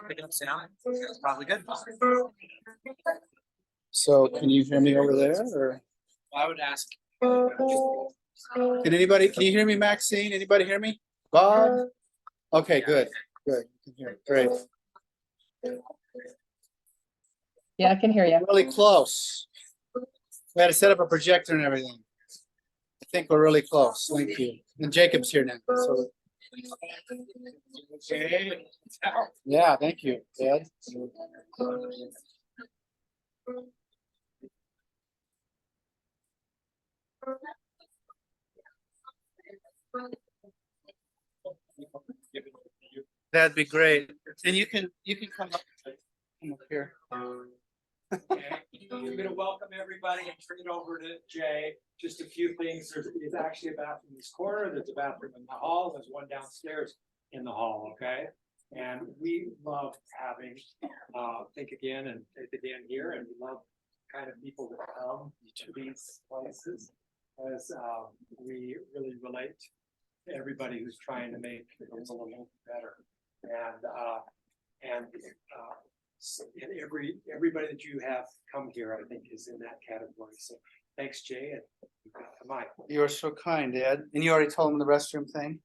Picking up sound. That's probably good. So can you hear me over there or? I would ask. Can you hear me, Maxine? Anybody hear me? Bob? Okay, good, good. You can hear. Great. Yeah, I can hear you. Really close. We had to set up a projector and everything. I think we're really close. Thank you. And Jacob's here now. So yeah, thank you, Ed. That'd be great. And you can come up here. I'm going to welcome everybody and turn it over to Jay. Just a few things. There's actually a bathroom in this corner. There's a bathroom in the hall. There's one downstairs in the hall. Okay. And we love having Think Again and Faith Again here, and we love kind of people that come to these places, as we really relate to everybody who's trying to make things a little better. And everybody that you have come here, I think, is in that category. So thanks, Jay, and Mike. You are so kind, Ed. And you already told him the restroom thing?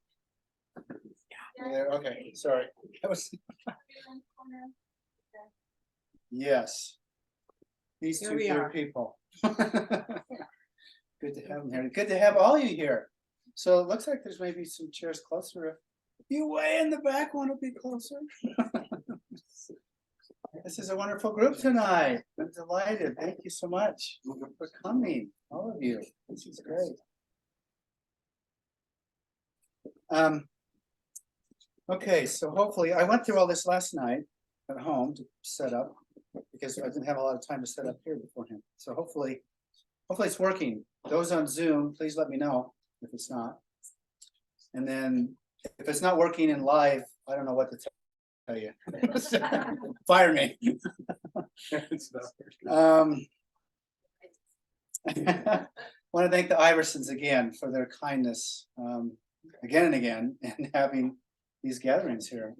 Yeah. Okay, sorry. That was... Yes. These Here two we dear are. people. Good to have them here. Good to have all you here. So it looks like there's maybe some chairs closer. If you way in the back want to be closer. This is a wonderful group tonight. I'm delighted. Thank you so much for coming, all of you. This is great. Okay, so hopefully I went through all this last night at home to set up because I didn't have a lot of time to set up here beforehand. So hopefully it's working. Those on Zoom, please let me know if it's not. And then if it's not working in live, I don't know what to tell you. Fire me. Want to thank the Iversons again for their kindness again and again and having these gatherings here.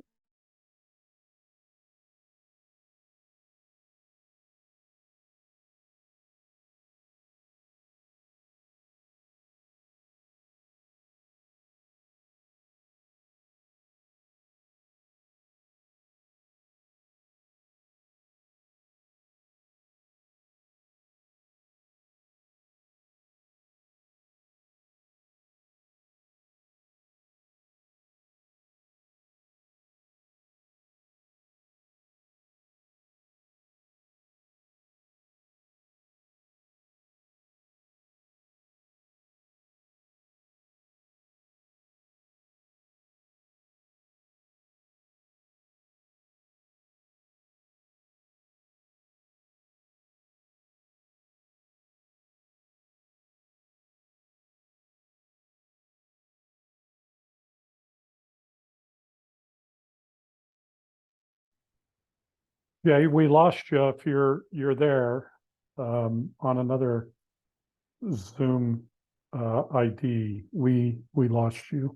Yeah, we lost you if you're there on another Zoom ID. We lost you.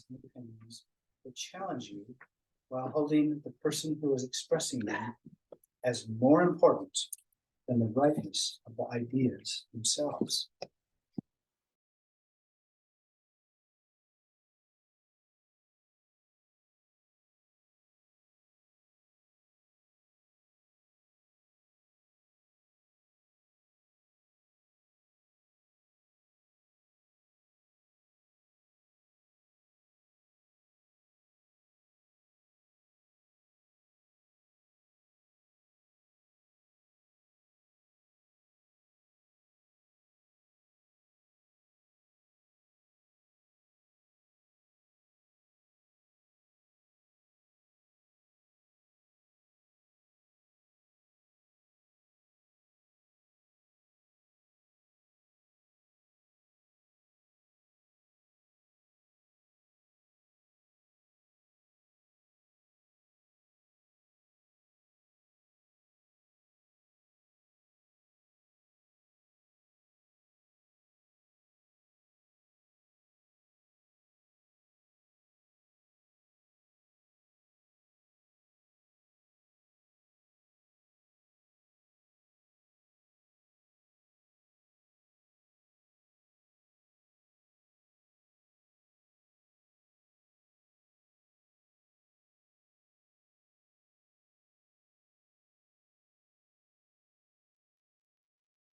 significant news would challenge you while holding the person who is expressing them as more important than the rightness of the ideas themselves.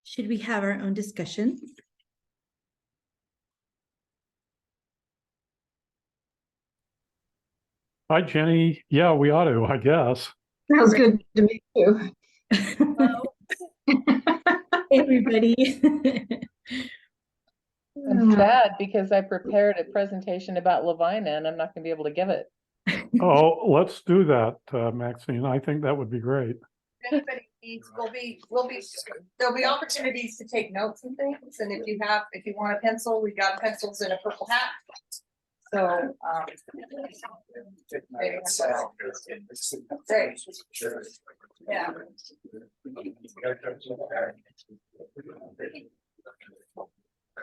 Should we have our own discussion? Hi, Jenny. Yeah, we ought to, I guess. Sounds good to me too. Hey, everybody. I'm sad because I prepared a presentation about Lavina and I'm not gonna be able to give it. Oh, let's do that, Maxine. I think that would be great. If anybody needs, there'll be opportunities to take notes and things, and if you want a pencil, we got pencils in a purple hat. So, maybe have that. Great. Yeah.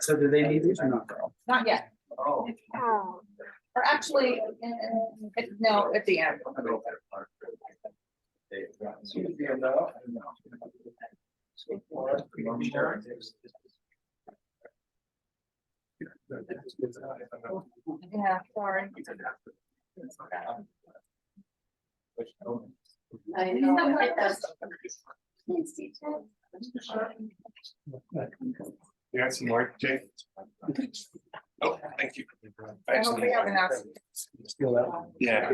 So do they need these or not? Not yet, Oh. or actually, no, at the end. Yeah, sorry. I know. You got some more, Jay? Oh, thank you. I hope we have enough. Yeah.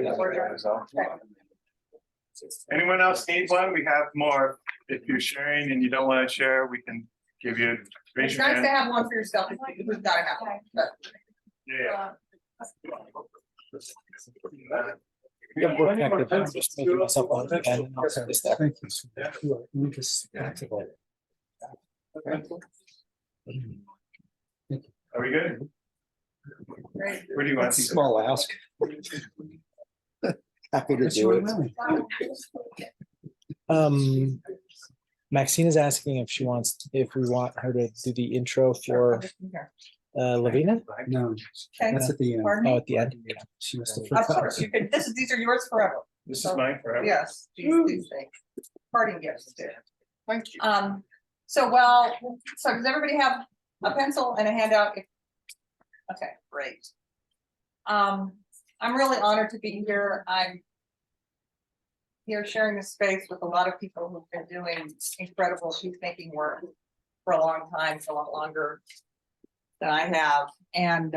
Anyone else need one? We have more. If you're sharing and you don't want to share, we can give you. Raise It's your nice to hand. have one for yourself, who's gotta have one, but. Yeah. Yeah, we're connected. I'm just making myself on and I'll send this there. Thank you. You just activate it. Are we good? Great. Where do you want That's a these? small ask. Happy to That's do your it. will. Maxine is asking if we want her to do the intro for Lavina. No, Okay, that's at the end. pardon Oh, me? at the end. She was the Of first. course, you could, these are yours forever. This is mine forever. Yes, these things, parting gifts too. Thank you. So does everybody have a pencil and a handout? Okay, great. I'm really honored to be here. I'm here sharing this space with a lot of people who've been doing incredible peacemaking work for a long time, for a lot longer than I have. And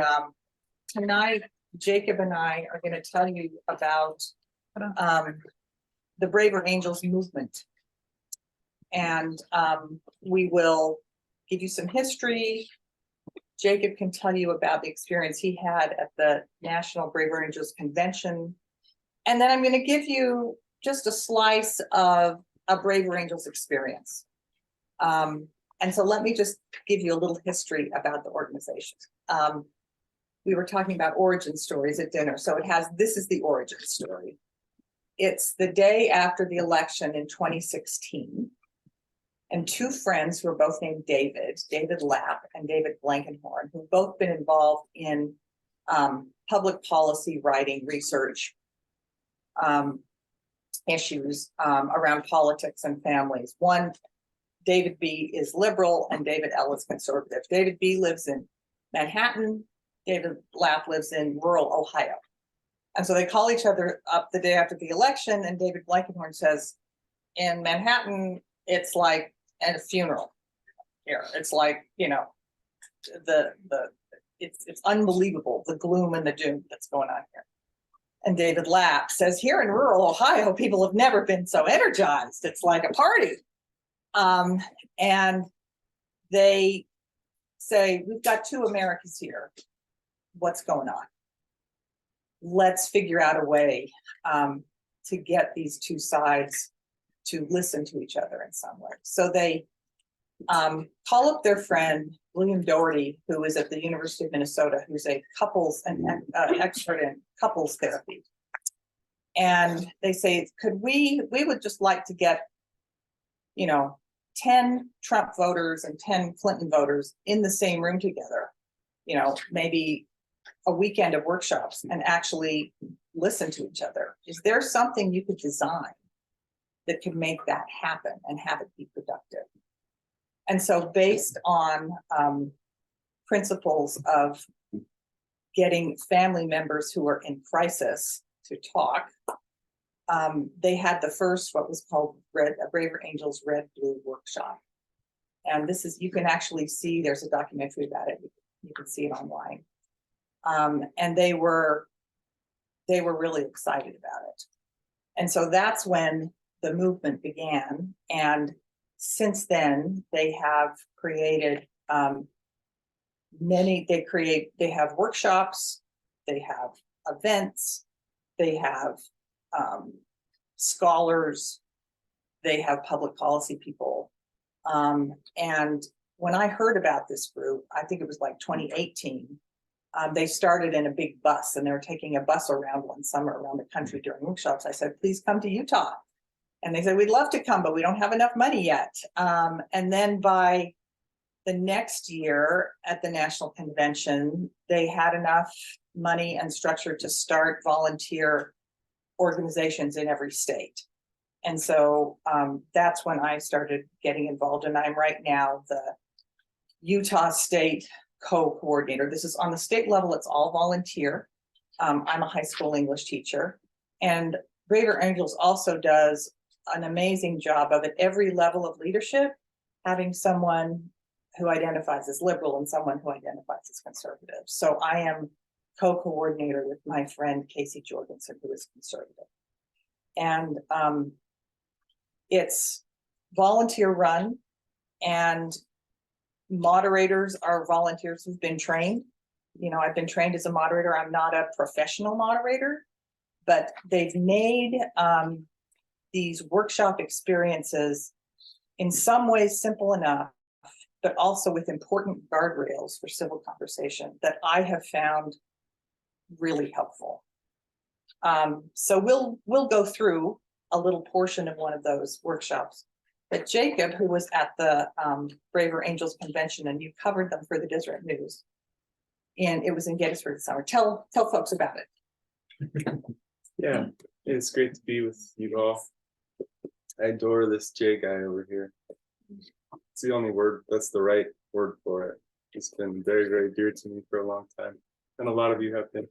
tonight, Jacob and I are going to tell you about the Braver Angels movement. And we will give you some history. Jacob can tell you about the experience he had at the National Braver Angels Convention. And then I'm going to give you just a slice of a Braver Angels experience. And so let me just give you a little history about the organization. We were talking about origin stories at dinner. So this is the origin story. It's the day after the election in 2016. And two friends who are both named David Lapp and David Blankenhorn, who've both been involved in public policy writing, research, issues around politics and families. One, David B is liberal and David L is conservative. David B lives in Manhattan. David Lapp lives in rural Ohio. And so they call each other up the day after the election, and David Blankenhorn says, in Manhattan, it's like at a funeral here. It's like, you know, it's unbelievable, the gloom and the doom that's going on here. And David Lapp says, here in rural Ohio, people have never been so energized. It's like a party. And they say, we've got two Americas here. What's going on? Let's figure out a way to get these two sides to listen to each other in some way. So they call up their friend, William Doherty, who is at the University of Minnesota, who's a couples and expert in couples therapy. And they say, we would just like to get, you know, 10 Trump voters and 10 Clinton voters in the same room together, you know, maybe a weekend of workshops and actually listen to each other. Is there something you could design that could make that happen and have it be productive? And so based on principles of getting family members who are in crisis to talk, they had the first, what was called Braver Angels Red Blue Workshop. And this is, you can actually see, there's a documentary about it. You can see it online. And they were really excited about it. And so that's when the movement began. And since then, they have created they have workshops, they have events, they have scholars, they have public policy people. And when I heard about this group, I think it was like 2018, they started in a big bus, and they were taking a bus around one summer around the country during workshops. I said, please come to Utah. And they said, we'd love to come, but we don't have enough money yet. And then by the next year at the national convention, they had enough money and structure to start volunteer organizations in every state. And so that's when I started getting involved. And I'm right now the Utah State co-coordinator. This is on the state level, it's all volunteer. I'm a high school English teacher. And Braver Angels also does an amazing job of at every level of leadership, having someone who identifies as liberal and someone who identifies as conservative. So I am co-coordinator with my friend Casey Jorgensen, who is conservative. And it's volunteer run, and moderators are volunteers who've been trained. You know, I've been trained as a moderator. I'm not a professional moderator, but they've made these workshop experiences in some ways simple enough, but also with important guardrails for civil conversation that I have found really helpful. So we'll go through a little portion of one of those workshops. But Jacob, who was at the Braver Angels convention, and you covered them for the Deseret News, and it was in Gettysburg this summer. Tell folks about it. Yeah, it's great to be with you all. I adore this J guy over here. It's the only word, that's the right word for it. It's been very, very dear to me for a long time, and a lot of you have been.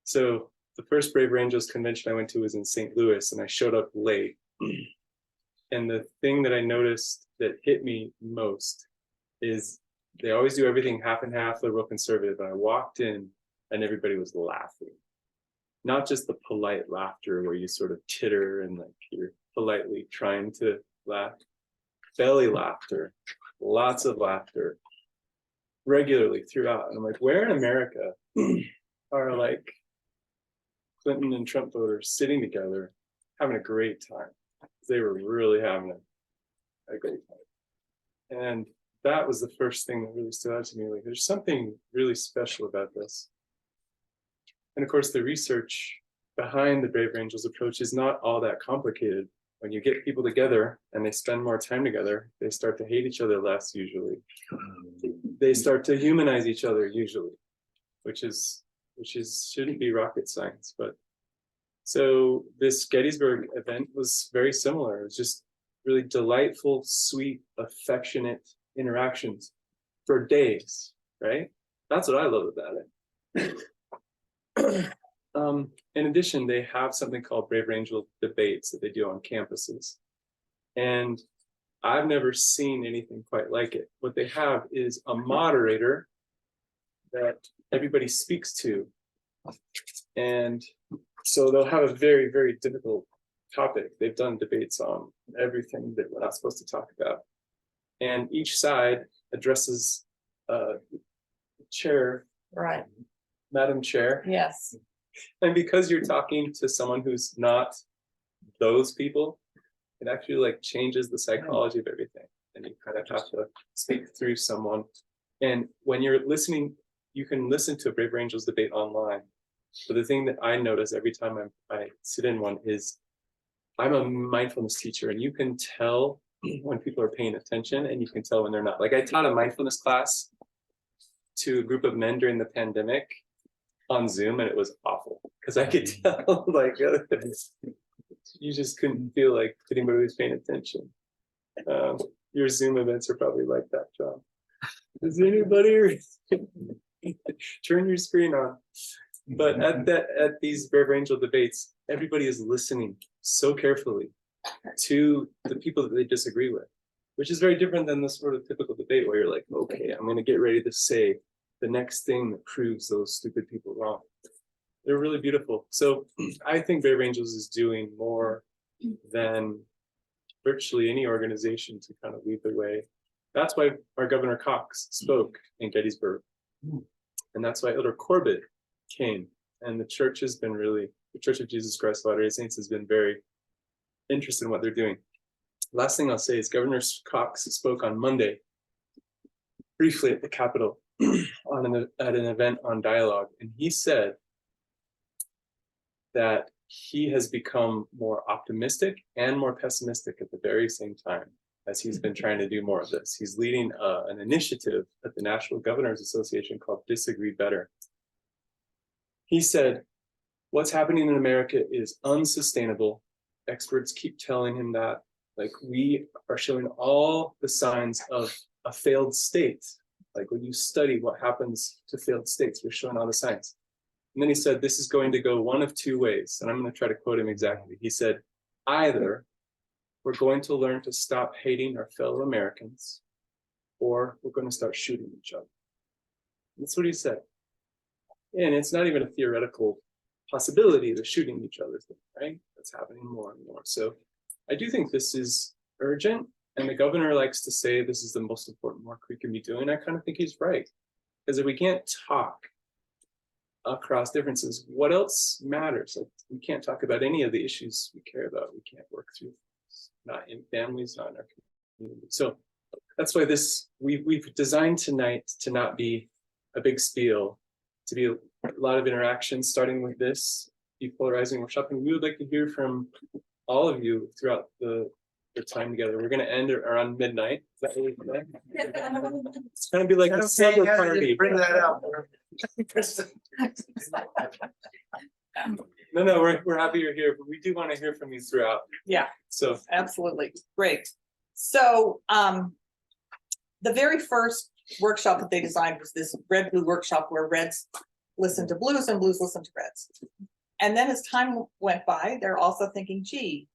So the first Braver Angels convention I went to was in St. Louis, and I showed up late. And the thing that I noticed that hit me most is they always do everything half and half, liberal conservative. And I walked in and everybody was laughing. Not just the polite laughter where you sort of titter and like you're politely trying to laugh. Belly laughter, lots of laughter, regularly throughout. And I'm like, where in America are like Clinton and Trump voters sitting together having a great time? They were really having a great time. And that was the first thing that really stood out to me. Like, there's something really special about this. And of course, the research behind the Braver Angels approach is not all that complicated. When you get people together and they spend more time together, they start to hate each other less usually. They start to humanize each other usually. which shouldn't be rocket science, but so this Gettysburg event was very similar. It was just really delightful, sweet, affectionate interactions for days, right? That's what I love about it. In addition, they have something called Brave Angel debates that they do on campuses. And I've never seen anything quite like it. What they have is a moderator that everybody speaks to. And so they'll have a very, very difficult topic. They've done debates on everything that we're not supposed to talk about. And each side addresses chair, Right, Madam Chair. yes. And because you're talking to someone who's not those people, it actually like changes the psychology of everything. And you kind of have to speak through someone. And when you're listening, you can listen to a Brave Angels debate online. But the thing that I notice every time I sit in one is I'm a mindfulness teacher, and you can tell when people are paying attention and you can tell when they're not. Like I taught a mindfulness class to a group of men during the pandemic on Zoom, and it was awful because I could tell like you just couldn't feel like anybody was paying attention. Your Zoom events are probably like that, John. Does anybody turn your screen on? But at these Brave Angel debates, everybody is listening so carefully to the people that they disagree with, which is very different than the sort of typical debate where you're like, okay, I'm going to get ready to say the next thing that proves those stupid people wrong. They're really beautiful. So I think Brave Angels is doing more than virtually any organization to kind of lead the way. That's why our Governor Cox spoke in Gettysburg. And that's why Elder Corbett came. And the church has been really, the Church of Jesus Christ of Latter-day Saints has been very interested in what they're doing. Last thing I'll say is Governor Cox spoke on Monday, briefly at the Capitol, at an event on dialogue. And he said that he has become more optimistic and more pessimistic at the very same time as he's been trying to do more of this. He's leading an initiative at the National Governors Association called Disagree Better. He said, what's happening in America is unsustainable. Experts keep telling him that. Like, we are showing all the signs of a failed state. Like when you study what happens to failed states, we're showing all the signs. And then he said, this is going to go one of two ways. And I'm going to try to quote him exactly. He said, either we're going to learn to stop hating our fellow Americans, or we're going to start shooting each other. That's what he said. And it's not even a theoretical possibility of shooting each other, right? That's happening more and more. So I do think this is urgent. And the governor likes to say this is the most important work we can be doing. I kind of think he's right. Because if we can't talk across differences, what else matters? Like, we can't talk about any of the issues we care about. We can't work through things, not in families, not in our community. So that's why we've designed tonight to not be a big spiel, to be a lot of interactions, starting with this depolarizing workshop. And we would like to hear from all of you throughout the time together. We're going to end around midnight. Is that what we're doing? It's going to be like a slumber party. Bring that out. No, we're happy you're here, but we do want to hear from you throughout. Yeah, So absolutely. Great. So the very first workshop that they designed was this red blue workshop where reds listen to blues and blues listen to reds. And then as time went by, they're also thinking, gee,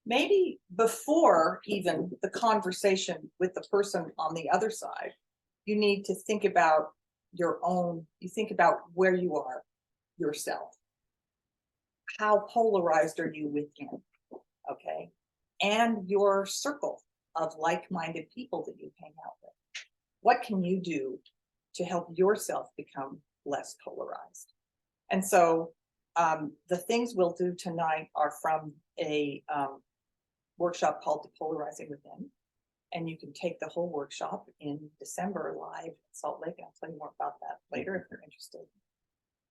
maybe before even the conversation with the person on the other side, you need to think about your own, you think about where you are yourself. How polarized are you within? Okay. And your circle of like-minded people that you hang out with. What can you do to help yourself become less polarized? And so the things we'll do tonight are from a workshop called Depolarizing Within. And you can take the whole workshop in December live in Salt Lake. I'll tell you more about that later if you're interested.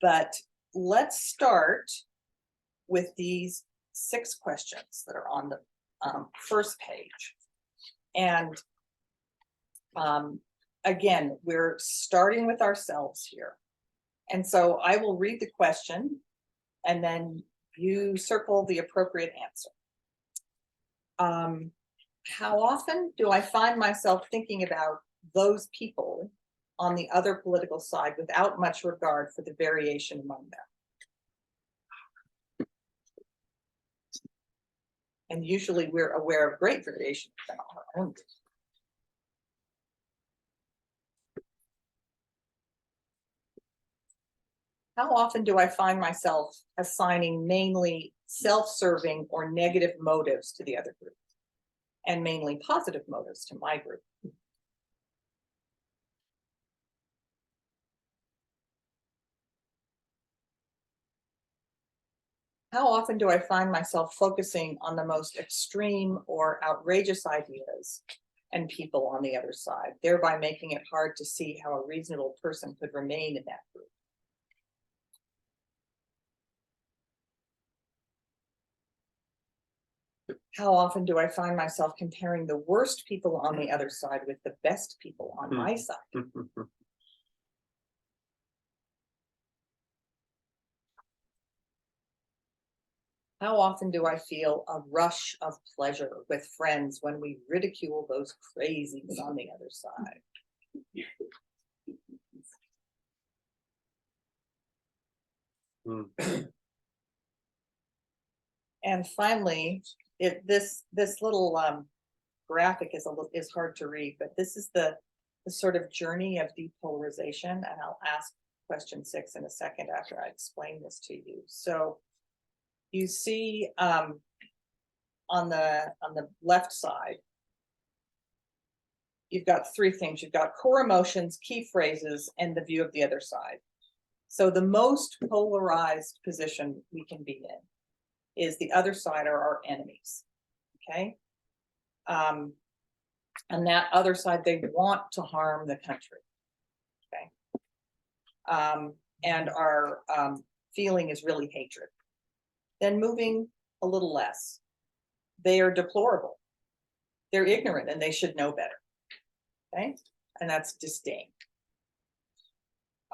But let's start with these 6 questions that are on the first page. And again, we're starting with ourselves here. And so I will read the question and then you circle the appropriate answer. How often do I find myself thinking about those people on the other political side without much regard for the variation among them? And usually we're aware of great variation within our own group. How often do I find myself assigning mainly self-serving or negative motives to the other group, and mainly positive motives to my group? How often do I find myself focusing on the most extreme or outrageous ideas and people on the other side, thereby making it hard to see how a reasonable person could remain in that group? How often do I find myself comparing the worst people on the other side with the best people on my side? How often do I feel a rush of pleasure with friends when we ridicule those crazies on the other side? And finally, this little graphic is hard to read, but this is the sort of journey of depolarization, and I'll ask question 6 in a second after I explain this to you. So you see on the left side, you've got 3 things. You've got core emotions, key phrases, and the view of the other side. So the most polarized position we can be in is the other side are our enemies, okay? And that other side, they want to harm the country, okay? And our feeling is really hatred. Then moving a little less, they are deplorable. They're ignorant and they should know better, okay? And that's disdain.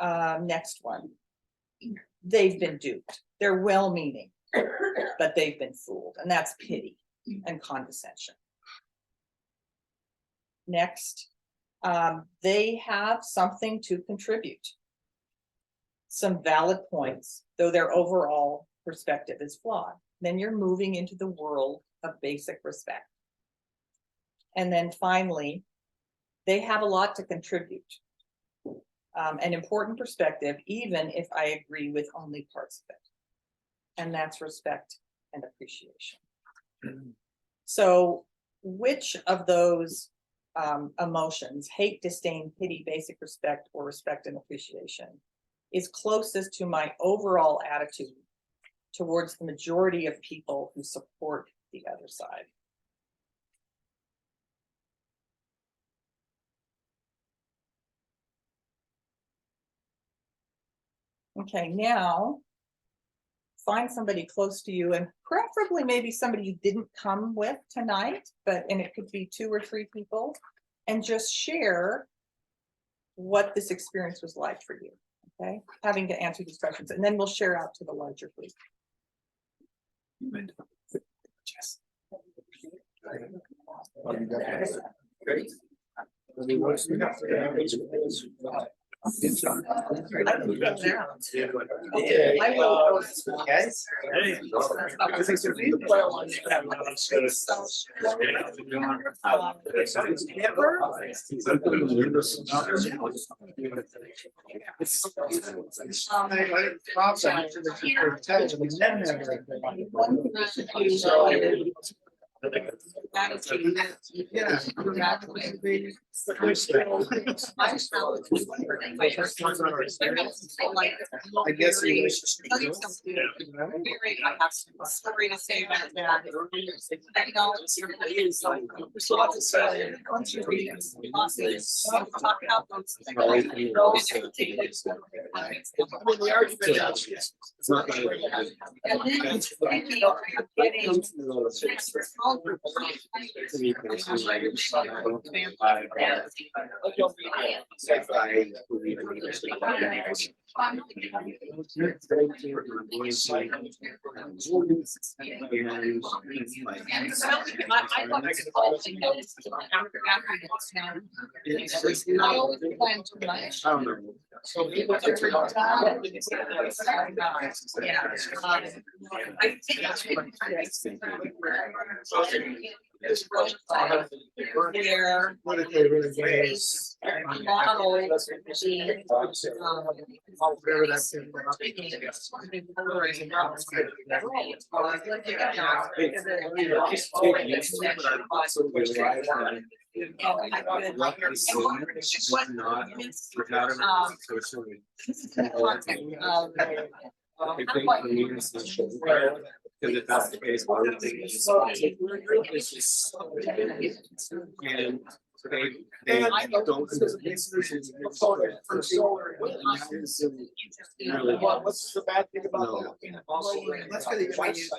Next one, they've been duped. They're well-meaning, but they've been fooled, and that's pity and condescension. Next, they have something to contribute, some valid points, though their overall perspective is flawed. Then you're moving into the world of basic respect. And then finally, they have a lot to contribute, an important perspective, even if I agree with only parts of it. And that's respect and appreciation. So which of those emotions, hate, disdain, pity, basic respect, or respect and appreciation, is closest to my overall attitude towards the majority of people who support the other side? Okay, now find somebody close to you, and preferably maybe somebody you didn't come with tonight, and it could be 2 or 3 people, and just share what this experience was like for you, okay? Having to answer these questions, and then we'll share out to the larger group. Yes. I guess you wish I have some story to say about that. I know it's there's a lot to say. Once you read it, talk about those things. And then getting Because if that's the case, one of the things is and they don't. What's the bad thing about that? That's really twice.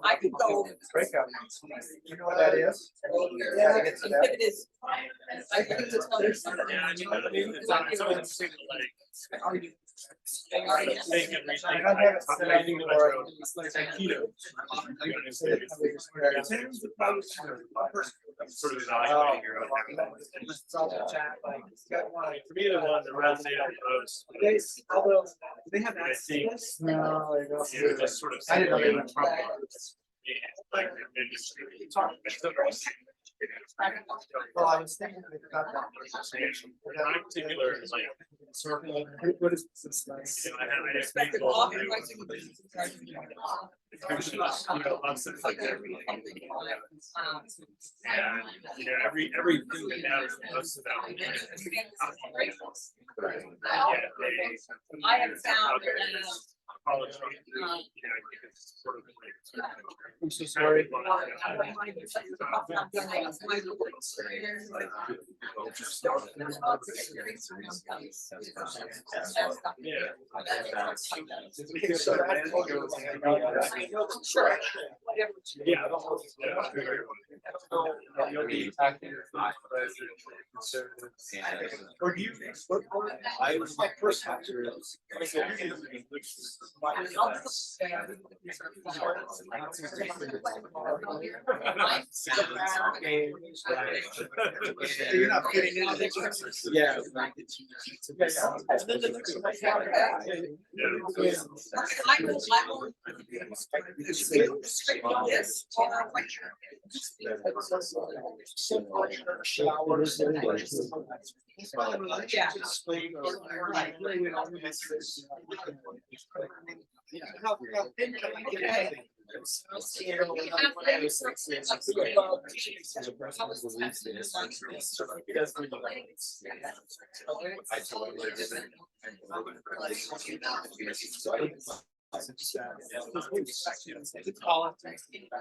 I could go. You know what that is? Yeah, if it is. I think it's another something. Are you? I don't have it set up for- Sort of evaluating your own. For me, the one that resonated most. Although they have I think, No, they don't. you know, just sort of. I didn't know they went from- Like, the industry. Well, I was thinking about that. My particular is like, What is this? you know, I had people. You know, lots of like every. Yeah, you know, everything that matters most about. I have found College, you know, I think it's sort of like. I'm so sorry. Sure. Yeah. Or do you? I was my first factor is. You're not fitting in. Yeah. Showers.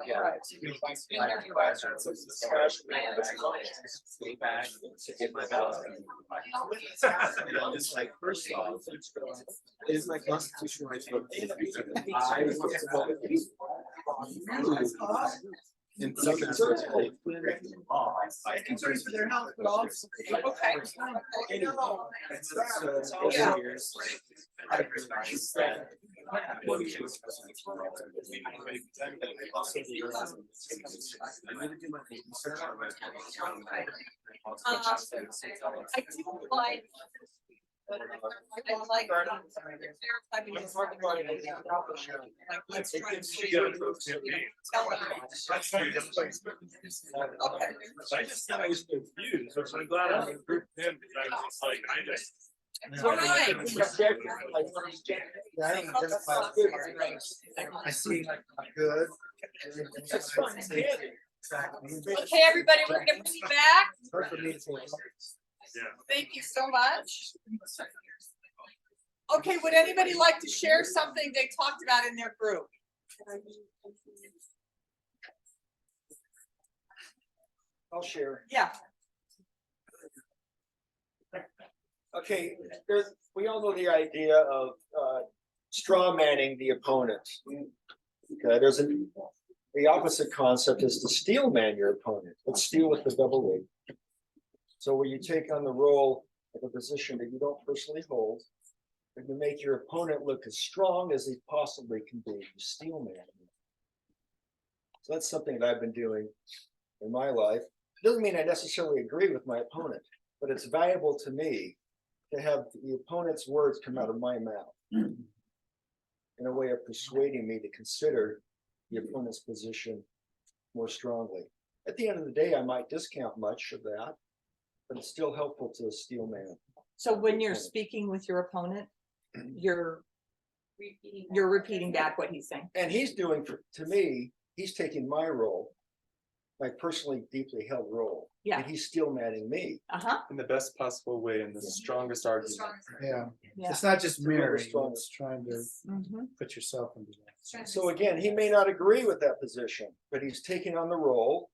Yeah. It's like, first off, it is my constitutional right to vote. I want to vote. In some aspects, I Concerns for their health, but also. Okay. over the years, I've realized that. I do like. I like. Let's try and figure it out. Okay. I just thought I was confused, so I'm glad I'm in a group with him, because I was just like, I just. All right. I see good. Okay, everybody, we're gonna bring you back. Hard for me to say. Yeah. Thank you so much. Okay, would anybody like to share something they talked about in their group? I'll share. Yeah. Okay, we all know the idea of straw manning the opponent. Okay, the opposite concept is to steel man your opponent. Let's steal with the double A. So where you take on the role of a position that you don't personally hold, and you make your opponent look as strong as he possibly can be, you steel man him. So that's something that I've been doing in my life. It doesn't mean I necessarily agree with my opponent, but it's valuable to me to have the opponent's words come out of my mouth in a way of persuading me to consider the opponent's position more strongly. At the end of the day, I might discount much of that, but it's still helpful to a steel man. So when you're speaking with your opponent, you're repeating back what he's saying. And he's doing, to me, he's taking my role, my personally deeply held role. Yeah. And he's steel manning me. Uh-huh. In the best possible way, in the strongest argument. Yeah, Yeah. it's not just mirroring, strong. it's trying to Mhm. put yourself into that. So again, he may not agree with that position, but he's taking on the role.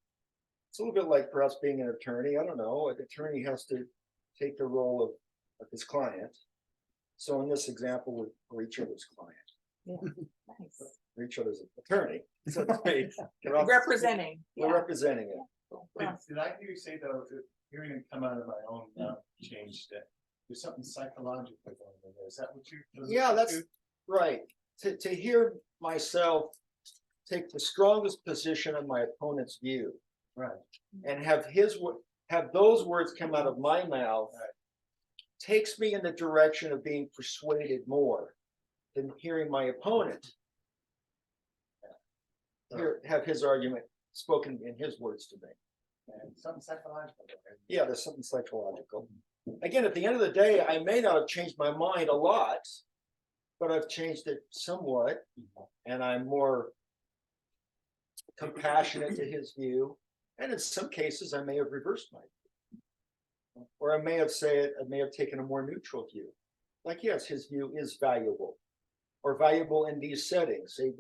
It's a little bit like perhaps being an attorney. I don't know. An attorney has to take the role of his client. So in this example, we're each other's client, Nice. we're each other's attorney. So to speak. Representing. We're representing it. Did I hear you say though, that hearing it come out of my own mouth changed that there's something psychological going on there? Is that what you? Yeah, that's right. To hear myself take the strongest position of my opponent's view. Right. And have those words come out of my mouth takes me in the direction of being persuaded more than hearing my opponent have his argument spoken in his words to me. And something psychological. Yeah, there's something psychological. Again, at the end of the day, I may not have changed my mind a lot, but I've changed it somewhat, and I'm more compassionate to his view. And in some cases, I may have reversed my view. Or I may have taken a more neutral view. Like, yes, his view is valuable, or valuable in these settings, say,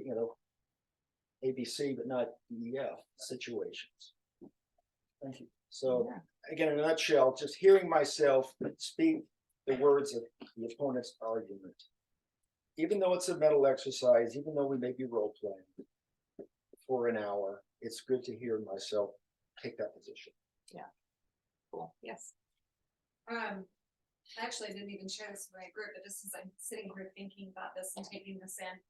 ABC, but not DEF situations. Thank you. So again, in a nutshell, just hearing myself speak the words of the opponent's argument, even though it's a mental exercise, even though we may be role playing for an hour, it's good to hear myself take that position. Yeah. Cool. Yes. Actually, I didn't even share this with my group, but just as I'm sitting here thinking about this and taking this in,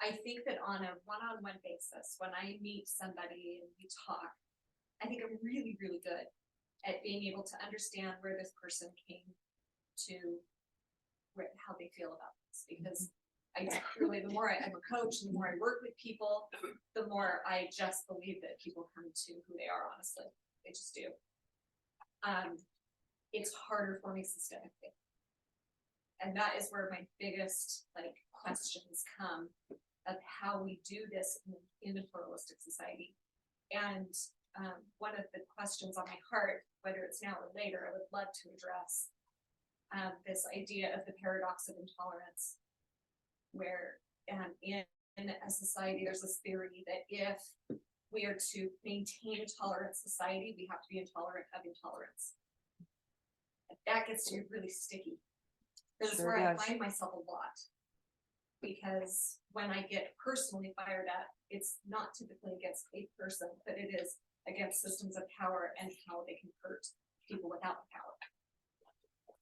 I think that on a one-on-one basis, when I meet somebody and we talk, I think I'm really, really good at being able to understand where this person came to, how they feel about this, because I really, the more I'm a coach, the more I work with people, the more I just believe that people come to who they are, honestly. They just do. It's harder for me systemically. And that is where my biggest questions come of how we do this in a pluralistic society. And one of the questions on my heart, whether it's now or later, I would love to address this idea of the paradox of intolerance, where in a society, there's this theory that if we are to maintain a tolerant society, we have to be intolerant of intolerance. And that gets to be really sticky. That's where I find myself a lot. Because when I get personally fired at, it's not typically against a person, but it is against systems of power and how they can hurt people without the power.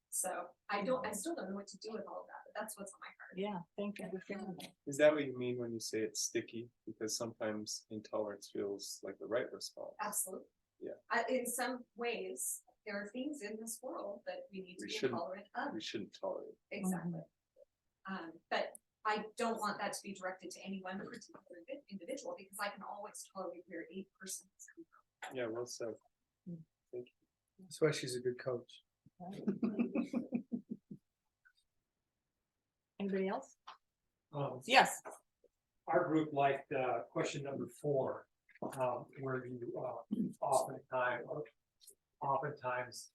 So I still don't know what to do with all of that, but that's what's on my heart. Yeah, thank you for sharing that. Is that what you mean when you say it's sticky? Because sometimes intolerance feels like the right response. Absolutely. Yeah. In some ways, there are things in this world that we need to be intolerant of. We shouldn't tolerate. Exactly. But I don't want that to be directed to any one particular individual, because I can always tolerate where a person is coming from. Yeah, well said. Thank you. That's why she's a good coach. Anybody else? Yes. Our group liked question number 4, where you oftentimes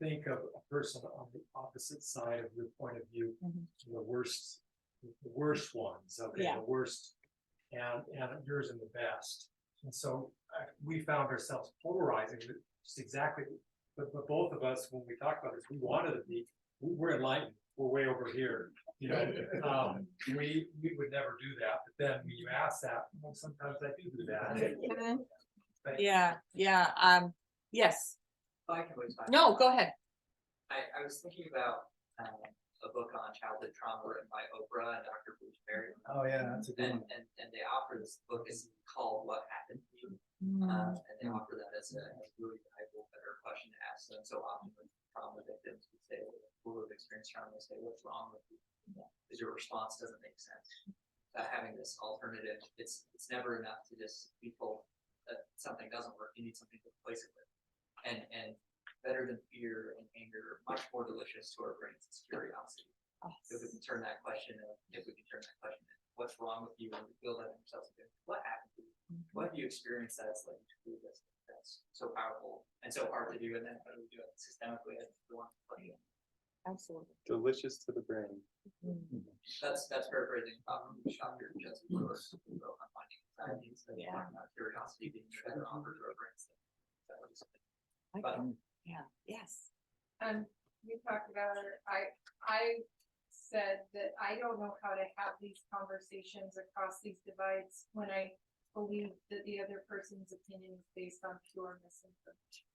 think of a person on the opposite side of your point of view, the worst ones, okay, the worst, and yours and the best. And so we found ourselves polarizing just exactly but both of us, when we talked about this, we wanted to be, we're enlightened, we're way over here. You know, we would never do that, but then when you ask that, well, sometimes I do that. Yeah, yes, I can always find. no, go ahead. I was thinking about a book on childhood trauma written by Oprah and Dr. Bruce Perry. Oh, yeah, that's a good one. And they offer this book is called What Happened to You. And they offer that as a really valuable, better question to ask them. So often with trauma victims, we say, who have experienced trauma, they say, what's wrong with you? Because your response doesn't make sense. Having this alternative, it's never enough to just be told that something doesn't work. You need something to replace it with. And better than fear and anger, much more delicious to our brains is curiosity. If we can turn that question, what's wrong with you, and we feel that in ourselves, what happened to you? What have you experienced that's like truly that's so powerful and so hard to do, and then how do we do it systemically? I think we want to play. Absolutely. Delicious to the brain. That's paraphrasing Dr. Jesse Lewis on finding anxieties and Yeah. talking about curiosity being a better offer to our brains. Yes. You talked about it, I said that I don't know how to have these conversations across these divides when I believe that the other person's opinion is based on pure misinformation.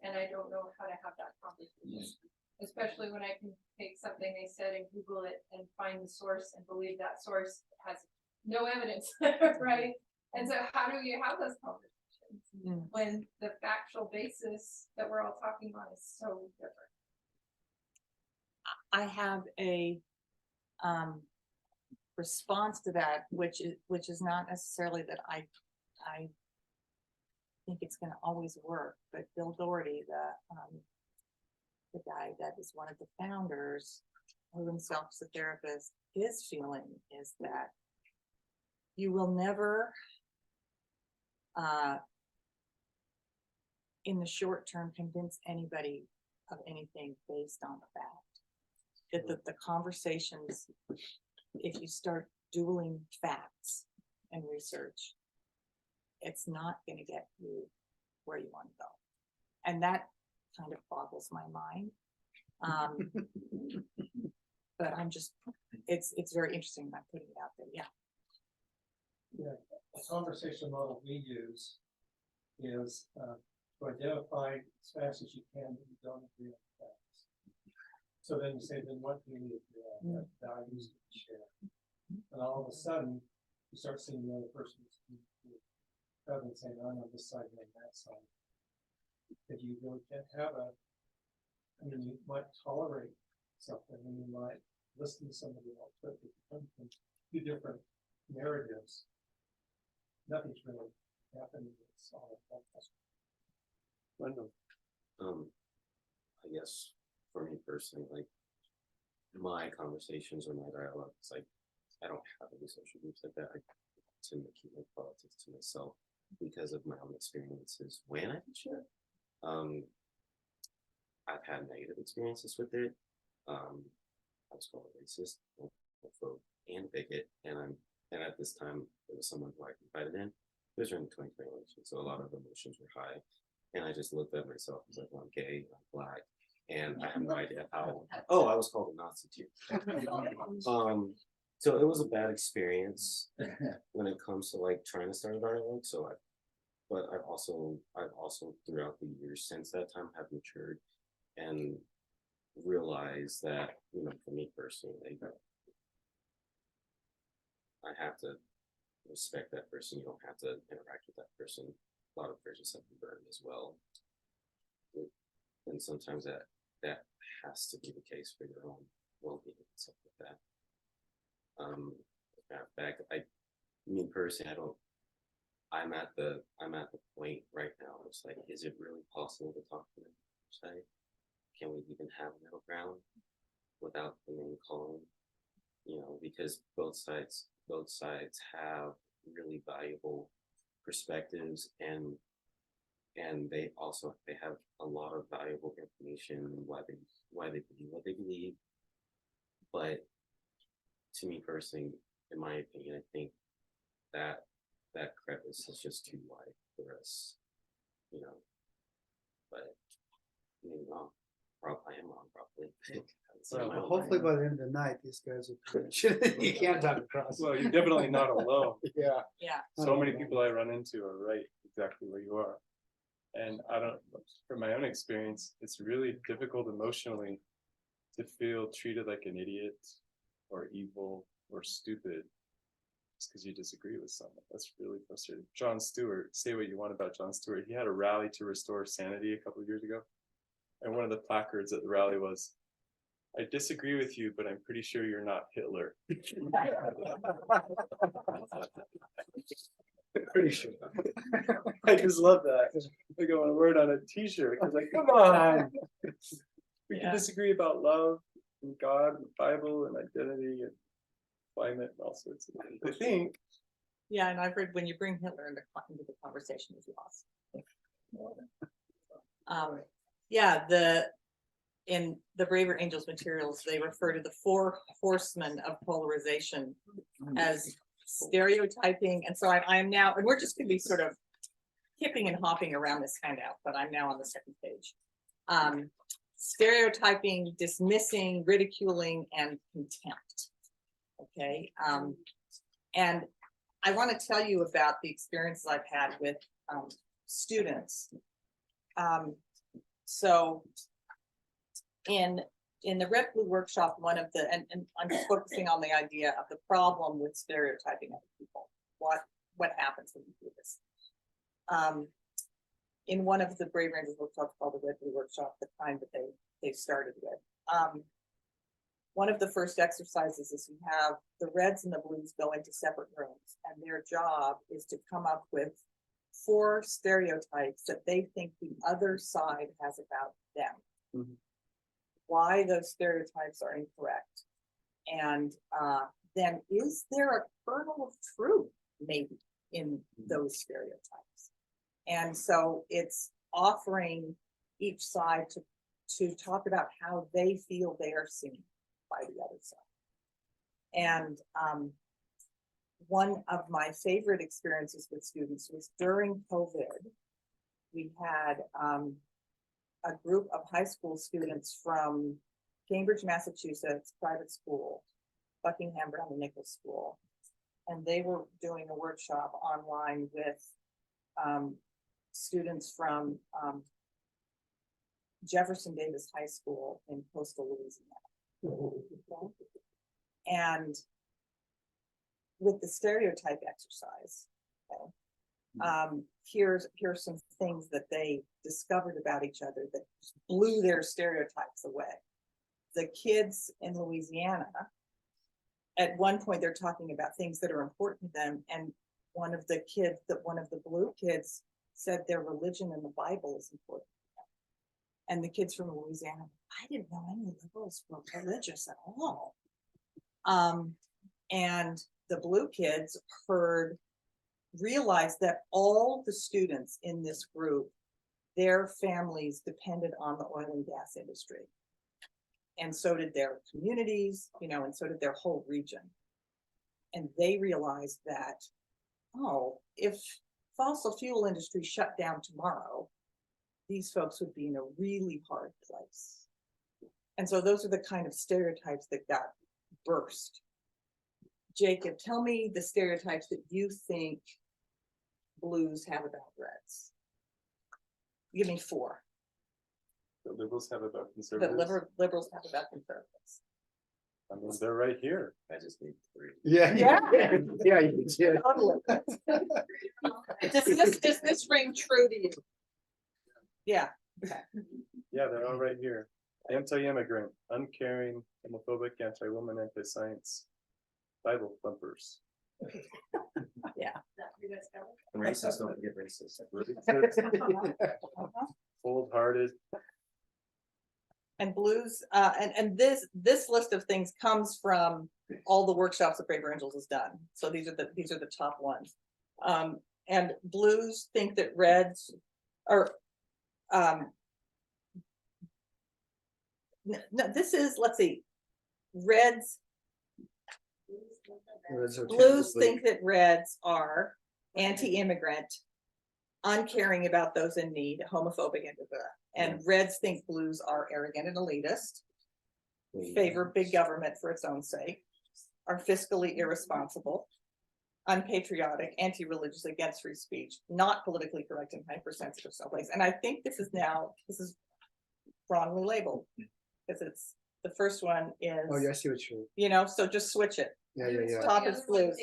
And I don't know how to have that conversation, especially when I can take something they said and Google it and find the source and believe that source has no evidence, right? And so how do you have those conversations when the factual basis that we're all talking about is so different? I have a response to that, which is not necessarily that I think it's going to always work, but Bill Doherty, the guy that is one of the founders, who himself is a therapist, his feeling is that you will never in the short term convince anybody of anything based on fact. That the conversations, if you start dueling facts and research, it's not going to get you where you want to go. And that kind of boggles my mind. But I'm just, it's very interesting by putting it out there. Yeah. Yeah, a conversation model we use is to identify as fast as you can that you don't agree on facts. So then you say, then what do you need to do? What values do you share? And all of a sudden, you start seeing the other person's rather than saying, I'm on this side and on that side. That you really can't have I mean, you might tolerate something and you might listen to somebody else, but if you come from two different narratives, nothing's really happening. It's all I guess for me personally, like my conversations or my dialogue, it's like I don't have any social groups like that. I tend to keep my politics to myself because of my own experiences when I can share. I've had negative experiences with it. I was called a racist, homophobe, and bigot, and at this time it was someone who I confided in. It was during the 2020 election, so a lot of emotions were high, and I just looked at myself as like, well, I'm gay, I'm black, and I have no idea how. Oh, I was called a Nazi too. So it was a bad experience when it comes to like trying to start a dialogue. But I've also throughout the years since that time have matured and realized that, you know, for me personally, I have to respect that person. You don't have to interact with that person. A lot of bridges have been burned as well. And sometimes that has to be the case for your own well-being and stuff like that. Matter of fact, me personally, I'm at the point right now. It's like, is it really possible to talk to them? Say, can we even have a middle ground without the name calling? You know, because both sides have really valuable perspectives, and they have a lot of valuable information why they believe what they believe. But to me personally, in my opinion, I think that crevice is just too wide for us, you know. but maybe wrong. Probably I am wrong, probably. Well, hopefully by the end of the night, these guys will. You can't talk across. Well, you're definitely not alone. Yeah. Yeah. So many people I run into are right exactly where you are. And I don't, from my own experience, it's really difficult emotionally to feel treated like an idiot or evil or stupid just because you disagree with someone. That's really frustrating. Jon Stewart, say what you want about Jon Stewart. He had a rally to restore sanity a couple of years ago. And one of the placards at the rally was, I disagree with you, but I'm pretty sure you're not Hitler. Pretty sure. I just love that. I go on a word on a t-shirt. I was like, come on. We can disagree about love and God and Bible and identity and climate and all sorts of things. I think. Yeah, and I've heard when you bring Hitler into the conversation, it's lost. Yeah, in the Braver Angels materials, they refer to the 4 horsemen of polarization as stereotyping. And so I am now, and we're just gonna be sort of hipping and hopping around this handout, but I'm now on the 2nd page. Stereotyping, dismissing, ridiculing, and contempt. Okay, and I want to tell you about the experiences I've had with students. So in the Red Blue workshop, one of the, and I'm focusing on the idea of the problem with stereotyping other people. What happens when you do this? In one of the Brave Rangers workshops called the Red Blue workshop, the kind that they started with. One of the first exercises is you have the Reds and the Blues go into separate rooms, and their job is to come up with 4 stereotypes that they think the other side has about them. Mm-hmm. Why those stereotypes are incorrect. And then is there a kernel of truth maybe in those stereotypes? And so it's offering each side to talk about how they feel they are seen by the other side. And one of my favorite experiences with students was during COVID. We had a group of high school students from Cambridge, Massachusetts, private school, Buckingham Brown and Nichols School. And they were doing a workshop online with students from Jefferson Davis High School in coastal Louisiana. And with the stereotype exercise, okay, here's some things that they discovered about each other that blew their stereotypes away. The kids in Louisiana, at one point they're talking about things that are important to them, and one of the blue kids said their religion and the Bible is important to them. And the kids from Louisiana, I didn't know any liberals were religious at all. And the blue kids realized that all the students in this group, their families depended on the oil and gas industry. And so did their communities, and so did their whole region. And they realized that, oh, if fossil fuel industry shut down tomorrow, these folks would be in a really hard place. And so those are the kind of stereotypes that got burst. Jacob, tell me the stereotypes that you think blues have about reds. Give me 4. That liberals have about conservatives. That liberals have about conservatives. I mean, they're right here. I just need 3. Yeah. Yeah, you did. Totally. Does this ring true to you? Yeah. Okay. Yeah, they're all right here. Anti-immigrant, uncaring, homophobic, anti-woman, anti-science, Bible thumpers. Yeah. And racist, don't forget racist. Cold-hearted. And blues, and this list of things comes from all the workshops that Braver Angels has done. So these are the top ones. And blues think that reds are no, this is, let's see, reds. Blues think that reds are anti-immigrant, uncaring about those in need, homophobic, and reds think blues are arrogant and elitist, favor big government for its own sake, are fiscally irresponsible, unpatriotic, anti-religious, against free speech, not politically correct, and hypersensitive someplace. And I think this is wrongly labeled, because it's, the first one is, Oh, yeah, I see what you're, you know, so just switch it. yeah. Top is blues.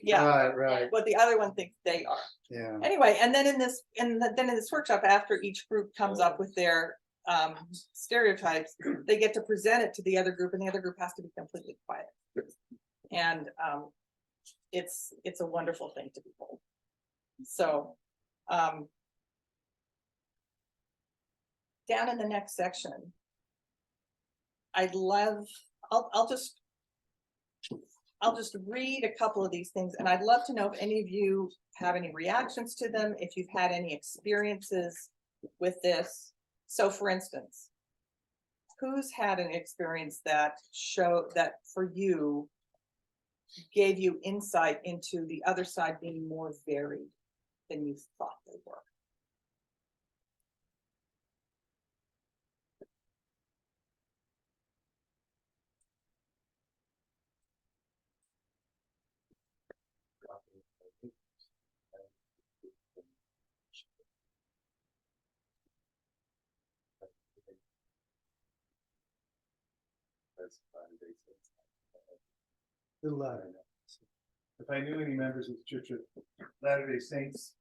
Yeah, Right, what the other one thinks they are. yeah. Anyway, and then in this, then in this workshop, after each group comes up with their stereotypes, they get to present it to the other group, and the other group has to be completely quiet. And it's a wonderful thing to behold. So down in the next section, I'll just read a couple of these things, and I'd love to know if any of you have any reactions to them, if you've had any experiences with this. So for instance, who's had an experience that showed that for you gave you insight into the other side being more varied than you thought they were? If I knew any members of the Church of Latter-day Saints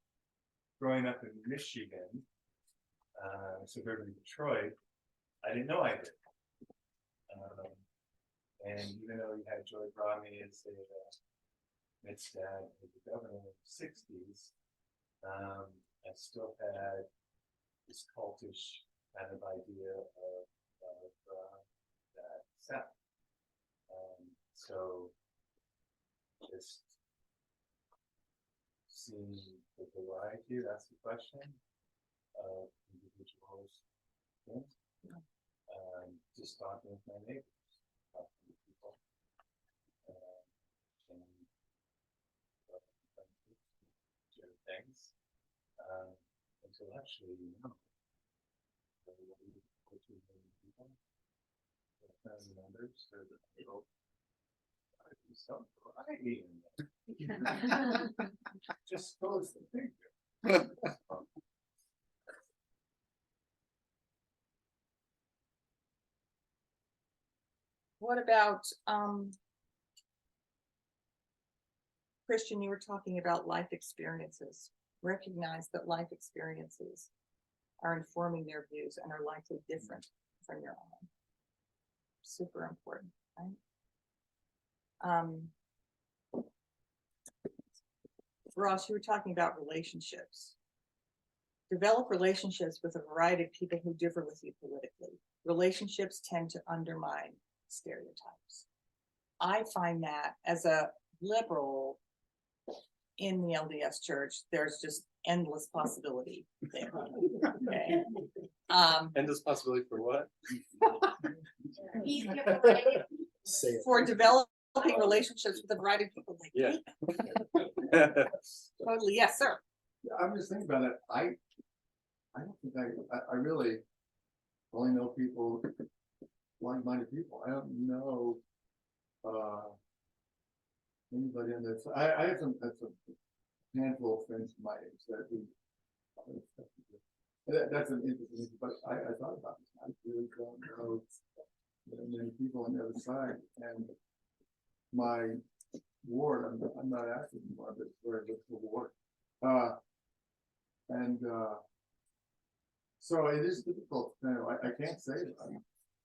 growing up in Michigan, suburban Detroit, I didn't know I did. And even though you had Joy Bromley as the midst dad as the governor in the 60s, I still had this cultish kind of idea of that South. So just seeing the variety, that's the question, of individuals. Just talking with my neighbors, talking to people, and share things, intellectually, you know, people, family members, or the people. Some variety in there. Just goes the figure. What about Christian, you were talking about life experiences. Recognize that life experiences are informing their views and are likely different from your own. Super important, right? Ross, you were talking about relationships. Develop relationships with a variety of people who differ with you politically. Relationships tend to undermine stereotypes. I find that as a liberal in the LDS church, there's just endless possibility there. Okay. Endless possibility for what? For developing relationships with a variety of people like Yeah. me. Totally, yes, sir. I'm just thinking about it. I don't think I really only know people, like-minded people. I don't know anybody on that. I have that's a handful of friends my age that that's an interesting, but I thought about this. I really don't know many people on the other side, and my ward, I'm not active anymore, but it's very little ward. So it is difficult. I can't say that I'm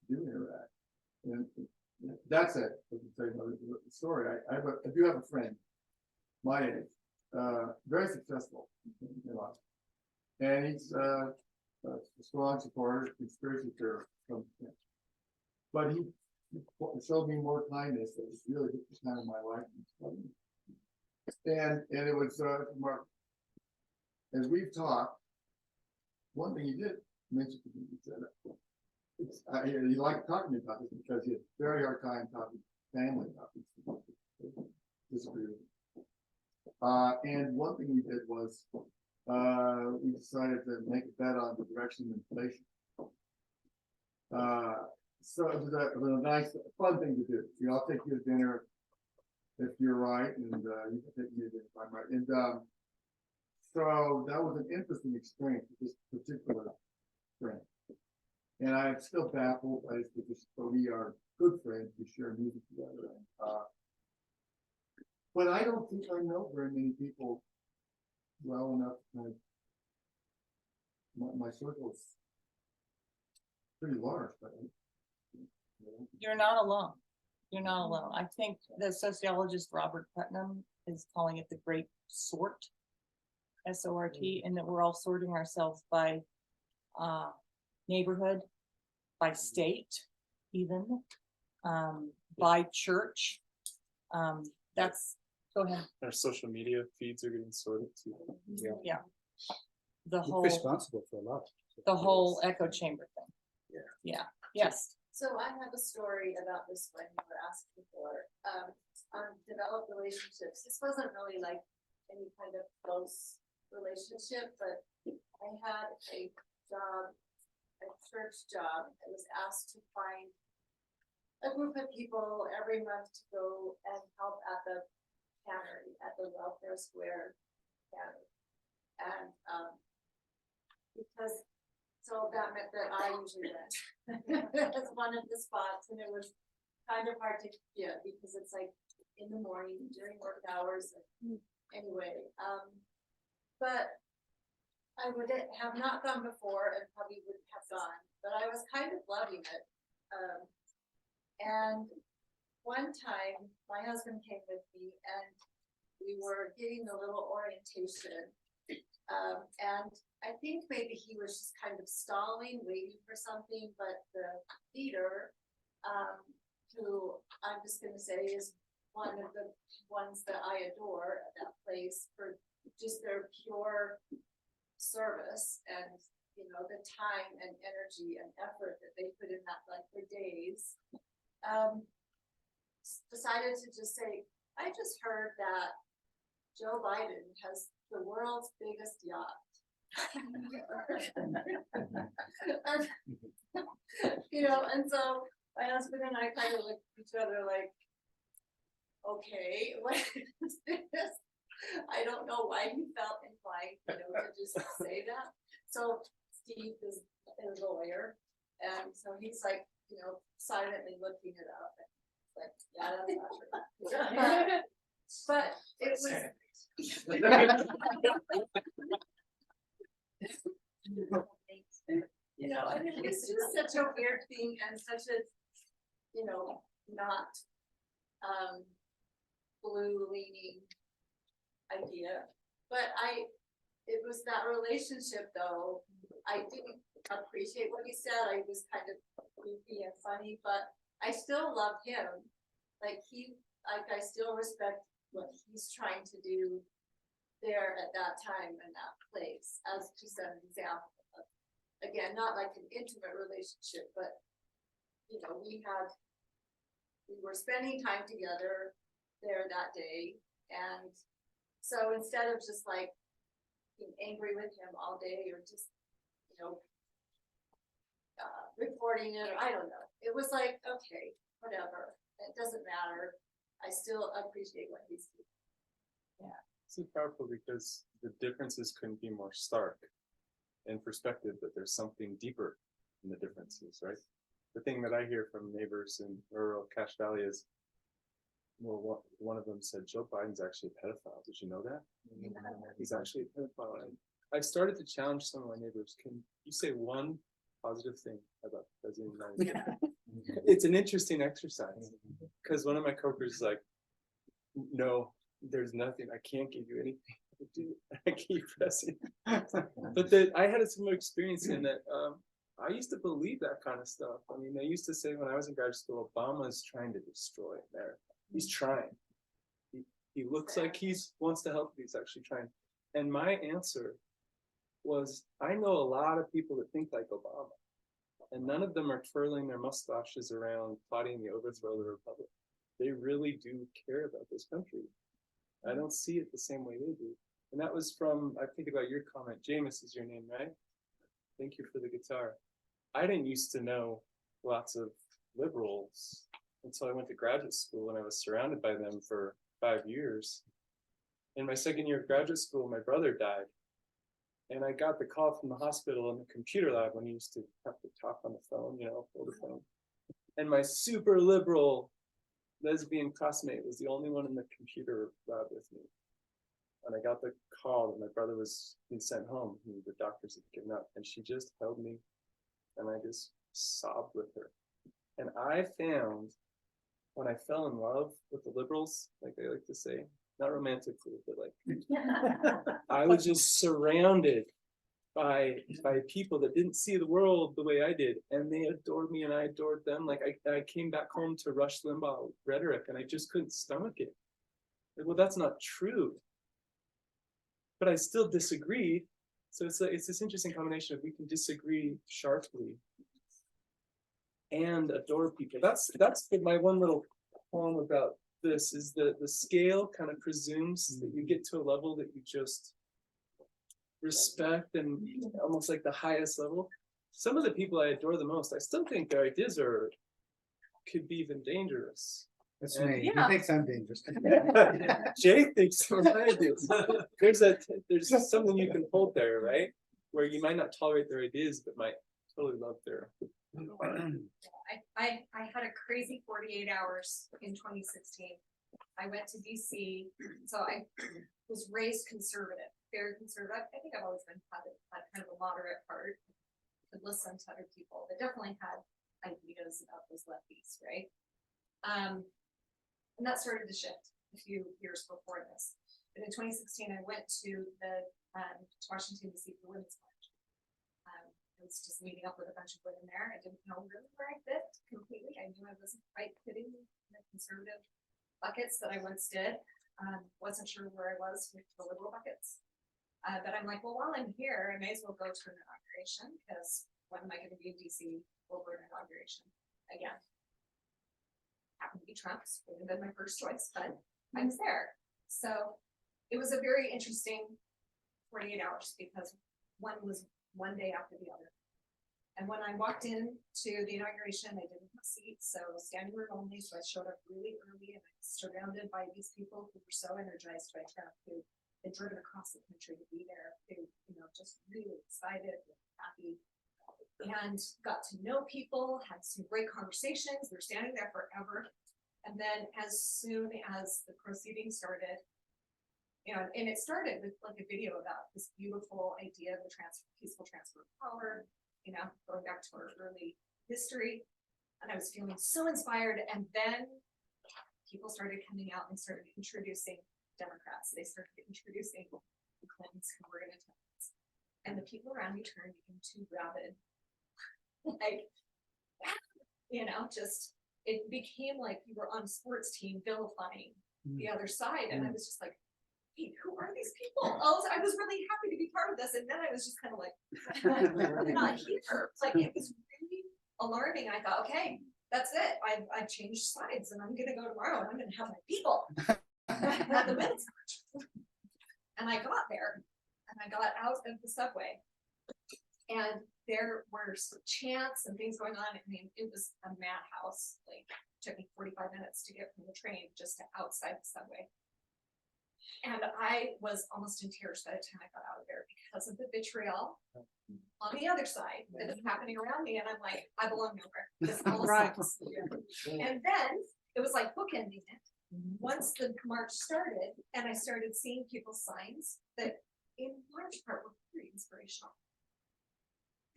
doing that. And that's it. I can tell you another story. I do have a friend, my age, very successful in life, and he's a strong supporter, conspiracy theorist. But he showed me more kindness that was really the time of my life. And it was Mark. As we've talked, one thing he did mention to me, he said, he liked talking to me about this because he had a very hard time talking to family about this. Disagree with him. And one thing we did was we decided to make a bet on the direction of inflation. So it was a nice, fun thing to do. I'll take you to dinner if you're right, and you can take me to dinner if I'm right. And so that was an interesting experience with this particular friend. And I'm still baffled by this, because we are good friends. We share music together. But I don't think I know very many people well enough. My circle's pretty large, but. You're not alone. You're not alone. I think the sociologist Robert Putnam is calling it the great sort, S-O-R-T, and that we're all sorting ourselves by neighborhood, by state, even by church. That's, go ahead. Our social media feeds are getting sorted too. Yeah. The You're whole, responsible for a lot. the whole echo chamber thing. Yeah. Yes. So I have a story about this one you were asked before, on developed relationships. This wasn't really like any kind of close relationship, but I had a job, a church job. I was asked to find a group of people every month to go and help at the cannery, at the Welfare Square cannery. And because, so that meant that I usually went as one of the spots, and it was kind of hard to get because it's like in the morning during work hours. Anyway, but I would have not gone before and probably wouldn't have gone, but I was kind of loving it. And one time my husband came with me and we were getting a little orientation. And I think maybe he was just kind of stalling, waiting for something, but the leader, who I'm just gonna say is one of the ones that I adore at that place for just their pure service and, you know, the time and energy and effort that they put in that, like, for days, decided to just say, I just heard that Joe Biden has the world's biggest yacht. And, you know, and so my husband and I kind of looked at each other like, okay, what is this? I don't know why he felt inclined, you know, to just say that. So Steve is a lawyer, and so he's like, you know, silently looking it up. And like, yeah, that's not true. But it was. You know, I mean, it's just such a weird thing and such a, you know, not blue leaning idea. But it was that relationship though. I didn't appreciate what he said. I was kind of goofy and funny, but I still love him. Like I still respect what he's trying to do there at that time and that place, as just an example of, again, not like an intimate relationship, but you know, we were spending time together there that day, and so instead of just like being angry with him all day or just, you know, reporting it, or I don't know, it was like, okay, whatever, it doesn't matter. I still appreciate what he's doing. Yeah. It's so powerful because the differences couldn't be more stark in perspective, but there's something deeper in the differences, right? The thing that I hear from neighbors in rural Cache Valley is, well, one of them said, Joe Biden's actually a pedophile. Did you know that? He's actually a pedophile. And I've started to challenge some of my neighbors. Can you say one positive thing about the President of the United States? It's an interesting exercise because one of my coworkers is like, no, there's nothing. I can't give you anything to do. I keep pressing. But I had a similar experience in that I used to believe that kind of stuff. I mean, they used to say when I was in graduate school, Obama's trying to destroy America. He's trying. He looks like he wants to help, but he's actually trying. And my answer was, I know a lot of people that think like Obama, and none of them are twirling their mustaches around plotting the overthrow of the republic. They really do care about this country. I don't see it the same way they do. And that was from, I think about your comment, Jameis is your name, right? Thank you for the guitar. I didn't used to know lots of liberals until I went to graduate school, and I was surrounded by them for 5 years. In my second year of graduate school, my brother died. And I got the call from the hospital in the computer lab when he used to have to talk on the phone, hold the phone. And my super liberal lesbian classmate was the only one in the computer lab with me. And I got the call that my brother was being sent home. The doctors had given up, and she just held me, and I just sobbed with her. And I found when I fell in love with the liberals, like they like to say, not romantically, but like I was just surrounded by people that didn't see the world the way I did, and they adored me and I adored them. Like I came back home to Rush Limbaugh rhetoric, and I just couldn't stomach it. Like, well, that's not true. But I still disagreed. So it's this interesting combination of we can disagree sharply and adore people. That's my one little poem about this, is that the scale kind of presumes that you get to a level that you just respect, and almost like the highest level. Some of the people I adore the most, I still think their ideas could be even dangerous. That's me. He Yeah. thinks I'm dangerous. Jay thinks some of my ideas. There's something you can hold there, right? Where you might not tolerate their ideas, but might totally love their. I had a crazy 48 hours in 2016. I went to DC, so I was raised conservative, very conservative. I think I've always been had kind of a moderate part. Could listen to other people, but definitely had ideas about those lefties, right? And that started to shift a few years before this. But in 2016, I went to Washington DC for Women's March. I was just meeting up with a bunch of women there. I didn't know really where I fit completely. I knew I wasn't quite fitting the conservative buckets that I once did. Wasn't sure where I was with the liberal buckets. But I'm like, well, while I'm here, I may as well go to an inauguration, because when am I going to be in DC over an inauguration again? Happened to be Trump's, would have been my first choice, but I was there. So it was a very interesting 48 hours, because one was one day after the other. And when I walked in to the inauguration, I didn't have a seat, so standing room only. So I showed up really early, and I was surrounded by these people who were so energized by Trump, who had driven across the country to be there, who, just really excited and happy, and got to know people, had some great conversations. We were standing there forever. And then as soon as the proceedings started, and it started with like a video about this beautiful idea of the peaceful transfer of power, going back to our early history. And I was feeling so inspired. And then people started coming out and started introducing Democrats. They started introducing the Clintons who were in attendance. And the people around me turned into rabid, like, just, it became like you were on a sports team vilifying the other side. And I was just like, hey, who are these people? Oh, I was really happy to be part of this. And then I was just kind of like, I'm not here. Like, it was really alarming. I thought, okay, that's it. I've changed sides, and I'm going to go tomorrow, and I'm going to have my people at the Men's March. And I got there, and I got out of the subway, and there were some chants and things going on. I mean, it was a madhouse. Like, it took me 45 minutes to get from the train just to outside the subway. And I was almost in tears by the time I got out of there, because of the vitriol on the other side that is happening around me. And I'm like, I belong nowhere. This all sucks. And then it was like bookending it. Once the march started, and I started seeing people's signs that in large part were very inspirational.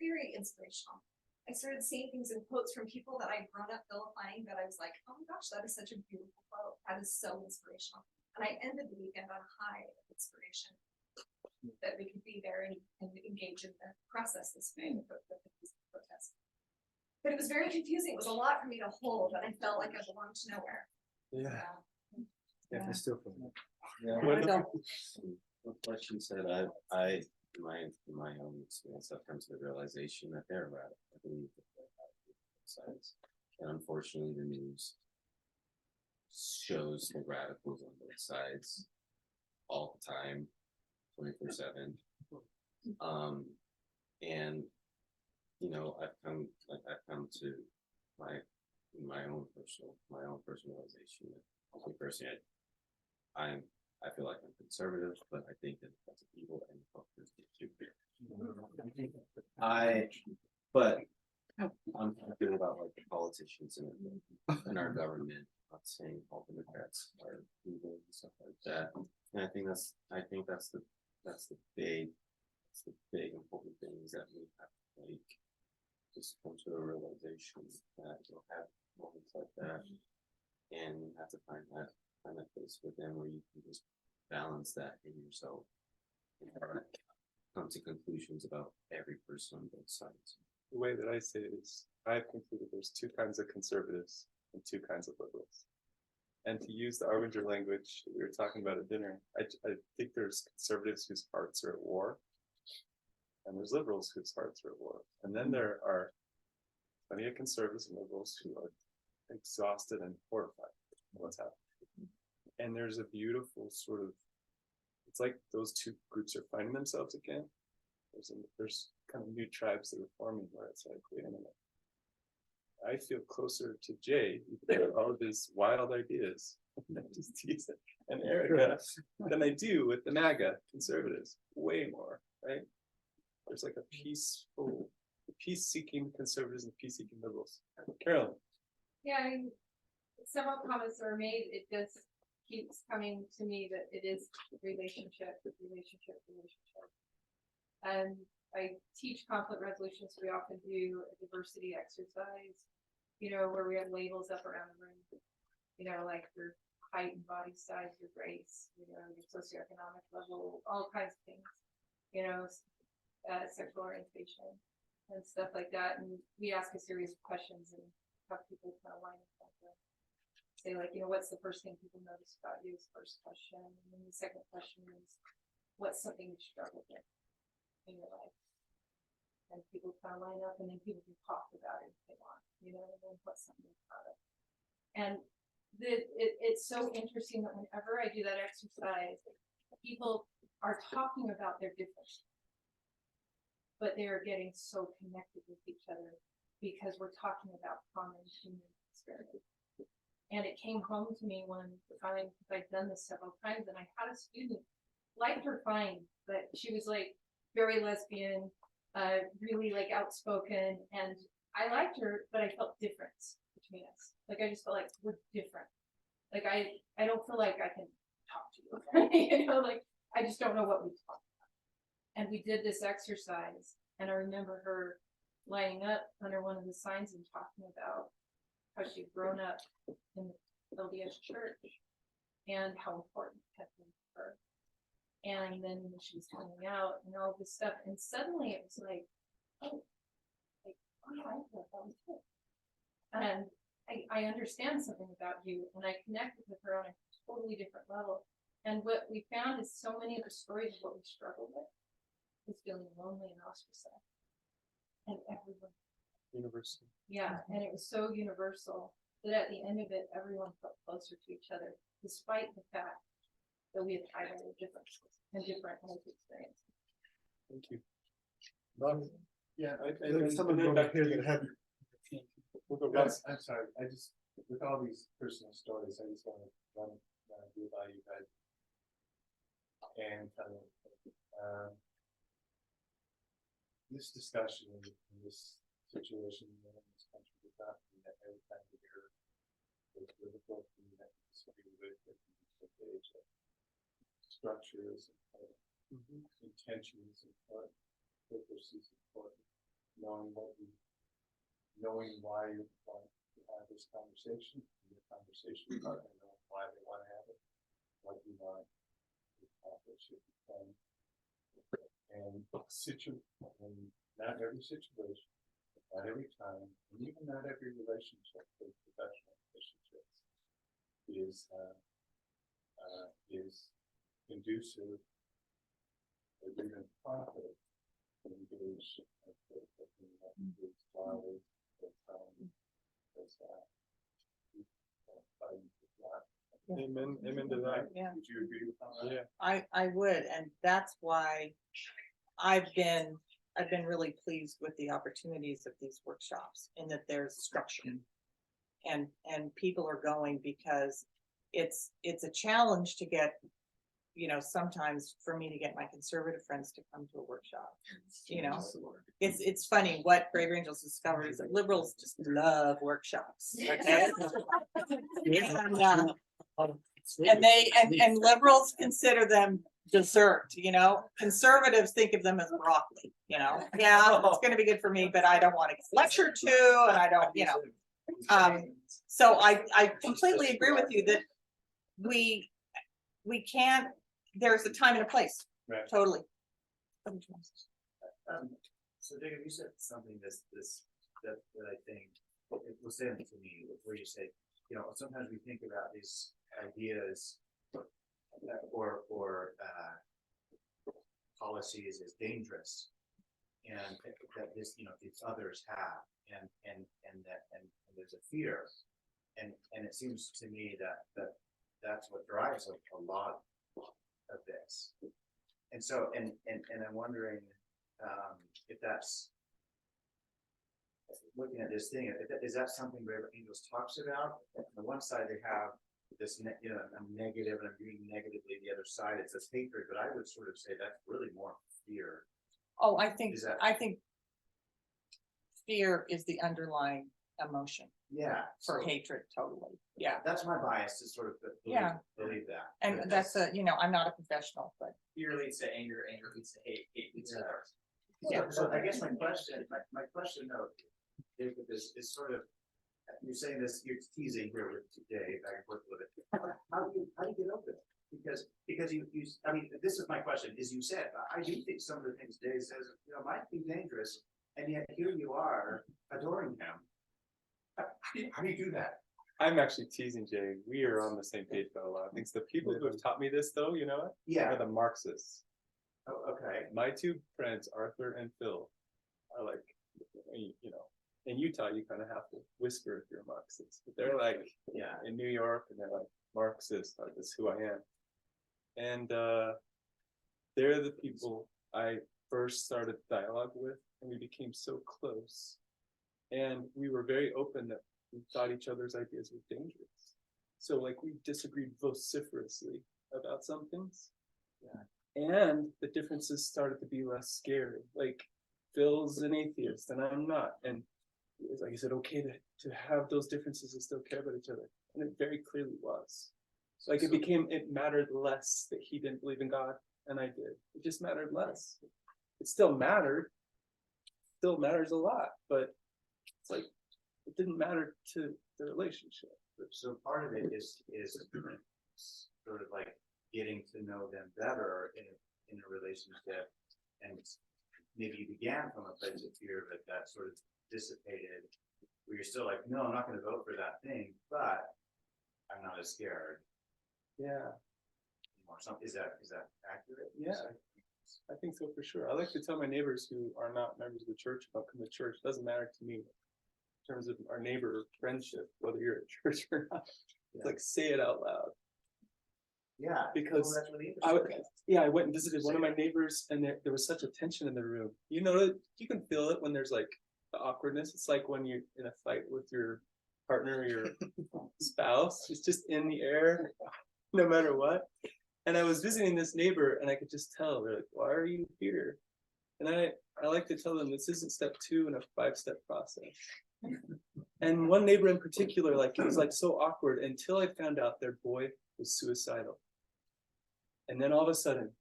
Very inspirational. I started seeing things in quotes from people that I'd grown up vilifying, that I was like, oh my gosh, that is such a beautiful quote. That is so inspirational. And I ended the weekend on a high of inspiration that we could be there and engage in the process this way with the protest. But it was very confusing. It was a lot for me to hold, but I felt like I belonged to nowhere. Yeah, I still feel that. What she said, I in my own experience, I've come to the realization that they're radical. I believe that they're radical on both sides. And unfortunately, the news shows the radicals on both sides all the time. 24/7. And I've come to my own personal realization that me personally, I feel like I'm conservative, but I think that that's evil and cultures get too but I'm thinking about like the politicians in our government, not saying all Democrats are evil and stuff like that. And I think that's the big important things that we have to like just come to a realization that you'll have moments like that, and you have to find that place within where you can just balance that in yourself and come to conclusions about every person on both sides. The way that I say it is, I've concluded there's two kinds of conservatives and two kinds of liberals. And to use the Arbinger language that we were talking about at dinner, I think there's conservatives whose hearts are at war, and there's liberals whose hearts are at war. And then there are plenty of conservatives and liberals who are exhausted and horrified by what's happening. And there's a beautiful sort of, it's like those two groups are finding themselves again. There's kind of new tribes that are forming where it's like, wait a minute. I feel closer to Jay with all of his wild ideas, just tease it, and Erica than I do with the MAGA conservatives. Way more, right? There's like a peace-seeking conservatives and peace-seeking liberals. Carolyn. Yeah, several comments were made. It just keeps coming to me that it is relationship. And I teach conflict resolution, so we often do a diversity exercise, where we have labels up around the room, like your height and body size, your race, your socioeconomic level, all kinds of things, sexual orientation and stuff like that. And we ask a series of questions and have people kind of line up and say, like, what's the first thing people notice about you is the first question. And then the second question is, what's something you struggle with in your life? And people kind of line up, and then people can talk about it if they want, and then what's something about it. And it's so interesting that whenever I do that exercise, people are talking about their differences, but they are getting so connected with each other because we're talking about common human experience. And it came home to me one time, because I've done this several times, and I had a student, liked her fine, but she was like very lesbian, really like outspoken, and I liked her, but I felt difference between us. Like, I just felt like we're different. Like, I don't feel like I can talk to you, like, I just don't know what we talk about. And we did this exercise, and I remember her lining up under one of the signs and talking about how she'd grown up in the LDS church and how important it had been for her. And then she was coming out and all this stuff, and suddenly it was like, oh, I thought that was good. And I understand something about you, and I connected with her on a totally different level. And what we found is so many of the stories of what we struggle with is feeling lonely and ostracized. And everyone. Universal. Yeah, and it was so universal that at the end of it, everyone felt closer to each other, despite the fact that we have highlighted differences and different life experiences. Thank you. Yeah, There's someone back here that had. We'll go Yes, I'm sorry, with all these personal stories, I just want to run do by you guys. And this discussion in this situation in this country does not mean that every time we hear the political thing that we disagree with, that we engage structures, intentions, important, purpose is important, knowing why you want to have this conversation, the conversation partner, knowing why they want to have it, what you want to accomplish it, and not every situation, not every time, and even not every relationship, with professional relationships, is conducive or even profit engage Amen, amen to that. Yeah. Would you agree with that? Yeah. I would, and that's why I've been really pleased with the opportunities of these workshops and that there's structure. And people are going because it's a challenge to get, sometimes for me to get my conservative friends to come to a workshop. It's funny what Brave Angels discovered is that liberals just love workshops. Okay? And liberals consider them dessert, conservatives think of them as broccoli, yeah, it's gonna be good for me, but I don't want to get lectured to, and I don't, so I completely agree with you that we can't, there's a time and a place, Right. totally. So Jacob, you said something that I think it was saying to me, where you say, sometimes we think about these ideas or policies as dangerous, and that this, these others have, and there's a fear, and it seems to me that's what drives a lot of this, and so and I'm wondering if that's looking at this thing, is that something Brave Angels talks about? On the one side they have this, I'm negative and I'm viewing negatively. The other side it's this hatred, but I would sort of say that's really more fear. Oh, I think fear is the underlying emotion. Yeah. For hatred, totally. Yeah. That's my bias to sort of believe that. And that's I'm not a professional, but Fear leads to anger, anger leads to hate, hate leads to hurt. Yeah. So I guess my question though, Jacob, is sort of, you're saying this, you're teasing here with Dave, back and forth with it. How do you get over it? Because you I mean, this is my question, is you said, I do think some of the things Dave says, might be dangerous, and yet here you are adoring him. How do you do that? I'm actually teasing Jay. We are on the same page about a lot of things. The people who have taught me this, though, Yeah. are the Marxists. Oh, okay. My two friends, Arthur and Phil, are like, in Utah, you kind of have to whisper if you're a Marxist. But they're like, in New York, and they're like, Marxist, this is who I am. And they're the people I first started dialogue with, and we became so close. And we were very open that we thought each other's ideas were dangerous. So like we disagreed vociferously about some things. Yeah. And the differences started to be less scary. Like Phil's an atheist and I'm not. And it's like, is it okay to have those differences and still care about each other? And it very clearly was. Like it mattered less that he didn't believe in God and I did. It just mattered less. It still mattered. Still matters a lot, but it's like it didn't matter to the relationship. So part of it is sort of like getting to know them better in a relationship, and maybe you began from a place of fear, but that sort of dissipated, where you're still like, no, I'm not going to vote for that thing, but I'm not as scared. Yeah. Or something. Is that accurate? Yeah. I think so for sure. I like to tell my neighbors who are not members of the church about coming to church. It doesn't matter to me in terms of our neighbor friendship, whether you're at church or not. It's like say it out loud. Yeah. Because that's really I went and visited one of my neighbors, and there was such a tension in the room. You can feel it when there's like the awkwardness. It's like when you're in a fight with your partner or your spouse. It's just in the air, no matter what. And I was visiting this neighbor and I could just tell, they're like, why are you here? And I like to tell them this isn't step 2 in a 5-step process. And one neighbor in particular, like it was like so awkward until I found out their boy was suicidal. And then all of a sudden,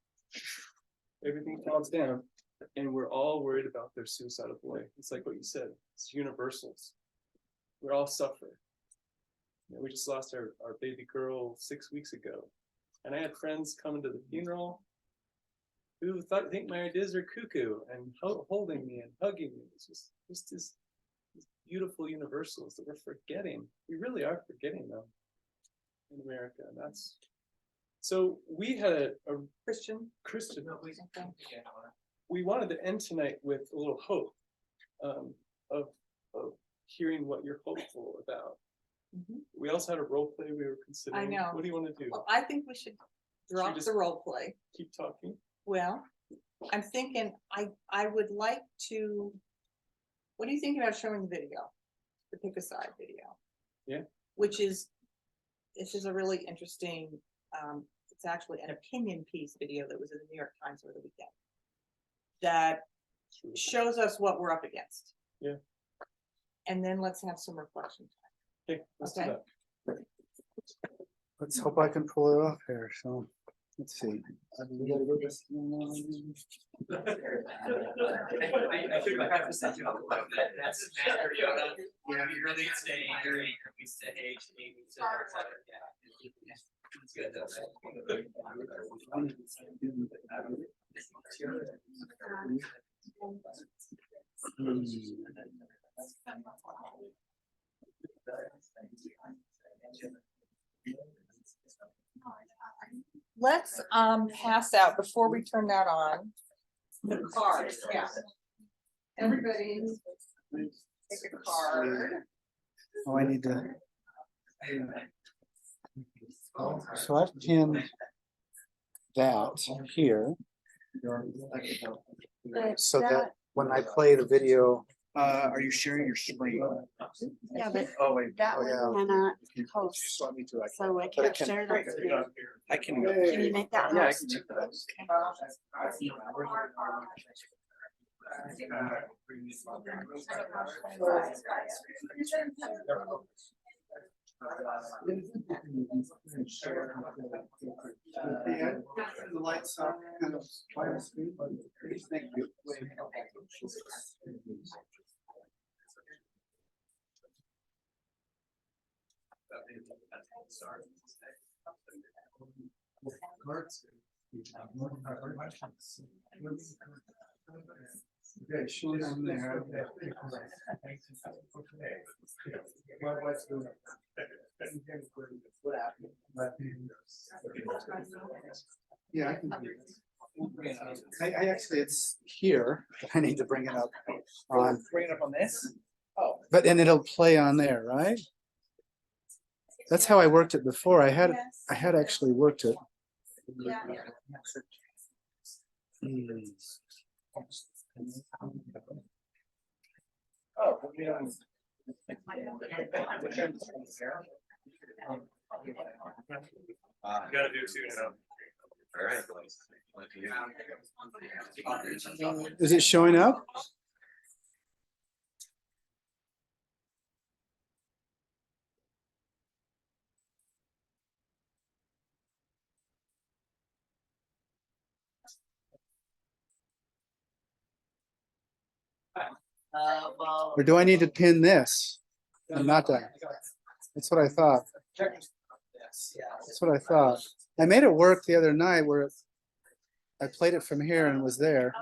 everything falls down and we're all worried about their suicidal boy. It's like what you said, it's universals. We're all suffering. We just lost our baby girl 6 weeks ago. And I had friends coming to the funeral who think my ideas are cuckoo and holding me and hugging me. It's just these beautiful universals that we're forgetting. We really are forgetting them in America. And that's so we had a Christian. We wanted to end tonight with a little hope of hearing what you're hopeful about. We also had a role play we were considering. know. What do you want to do? Well, I think we should drop just- the role play. Keep talking. Well, I'm thinking, I would like to. What do you think about showing the video? The pick a side video? Yeah. This is a really interesting, it's actually an opinion piece video that was in the New York Times over the weekend. That shows us what we're up against. Yeah. And then let's have some reflection. Okay, let's do Okay. that. Let's hope I can pull it off here, so, let's see. We gotta go this- I should have prefaced that too. That's Master Yoda. Yeah, we really stay here. We stay age. We stay yeah. It's good though. Let's pass out before we turn that on. The cards, yeah. Everybody take a card. Oh, I need to. So I've pinned that here. So that when I play the video, are you sharing your screen? Yeah, but Oh, wait. that Oh, yeah. one cannot You host, just want me to, I so I but I can't can- share that screen. I can. Can you make that Yeah, I host? can do that. The lights are kind of trying to screen, but please thank you. Okay, shoot on there. My wife's doing it. Yeah, I can do this. I actually, it's here, but I need to bring it up on. Bring it up on this? Oh. But then it'll play on there, right? That's how I worked it before. I had actually worked it. Hmm. Oh. We don't. Gotta do two now. All right. Is it showing up? Or do I need to pin this? And not that? That's what I thought. That's what I thought. I made it work the other night where I played it from here and was there.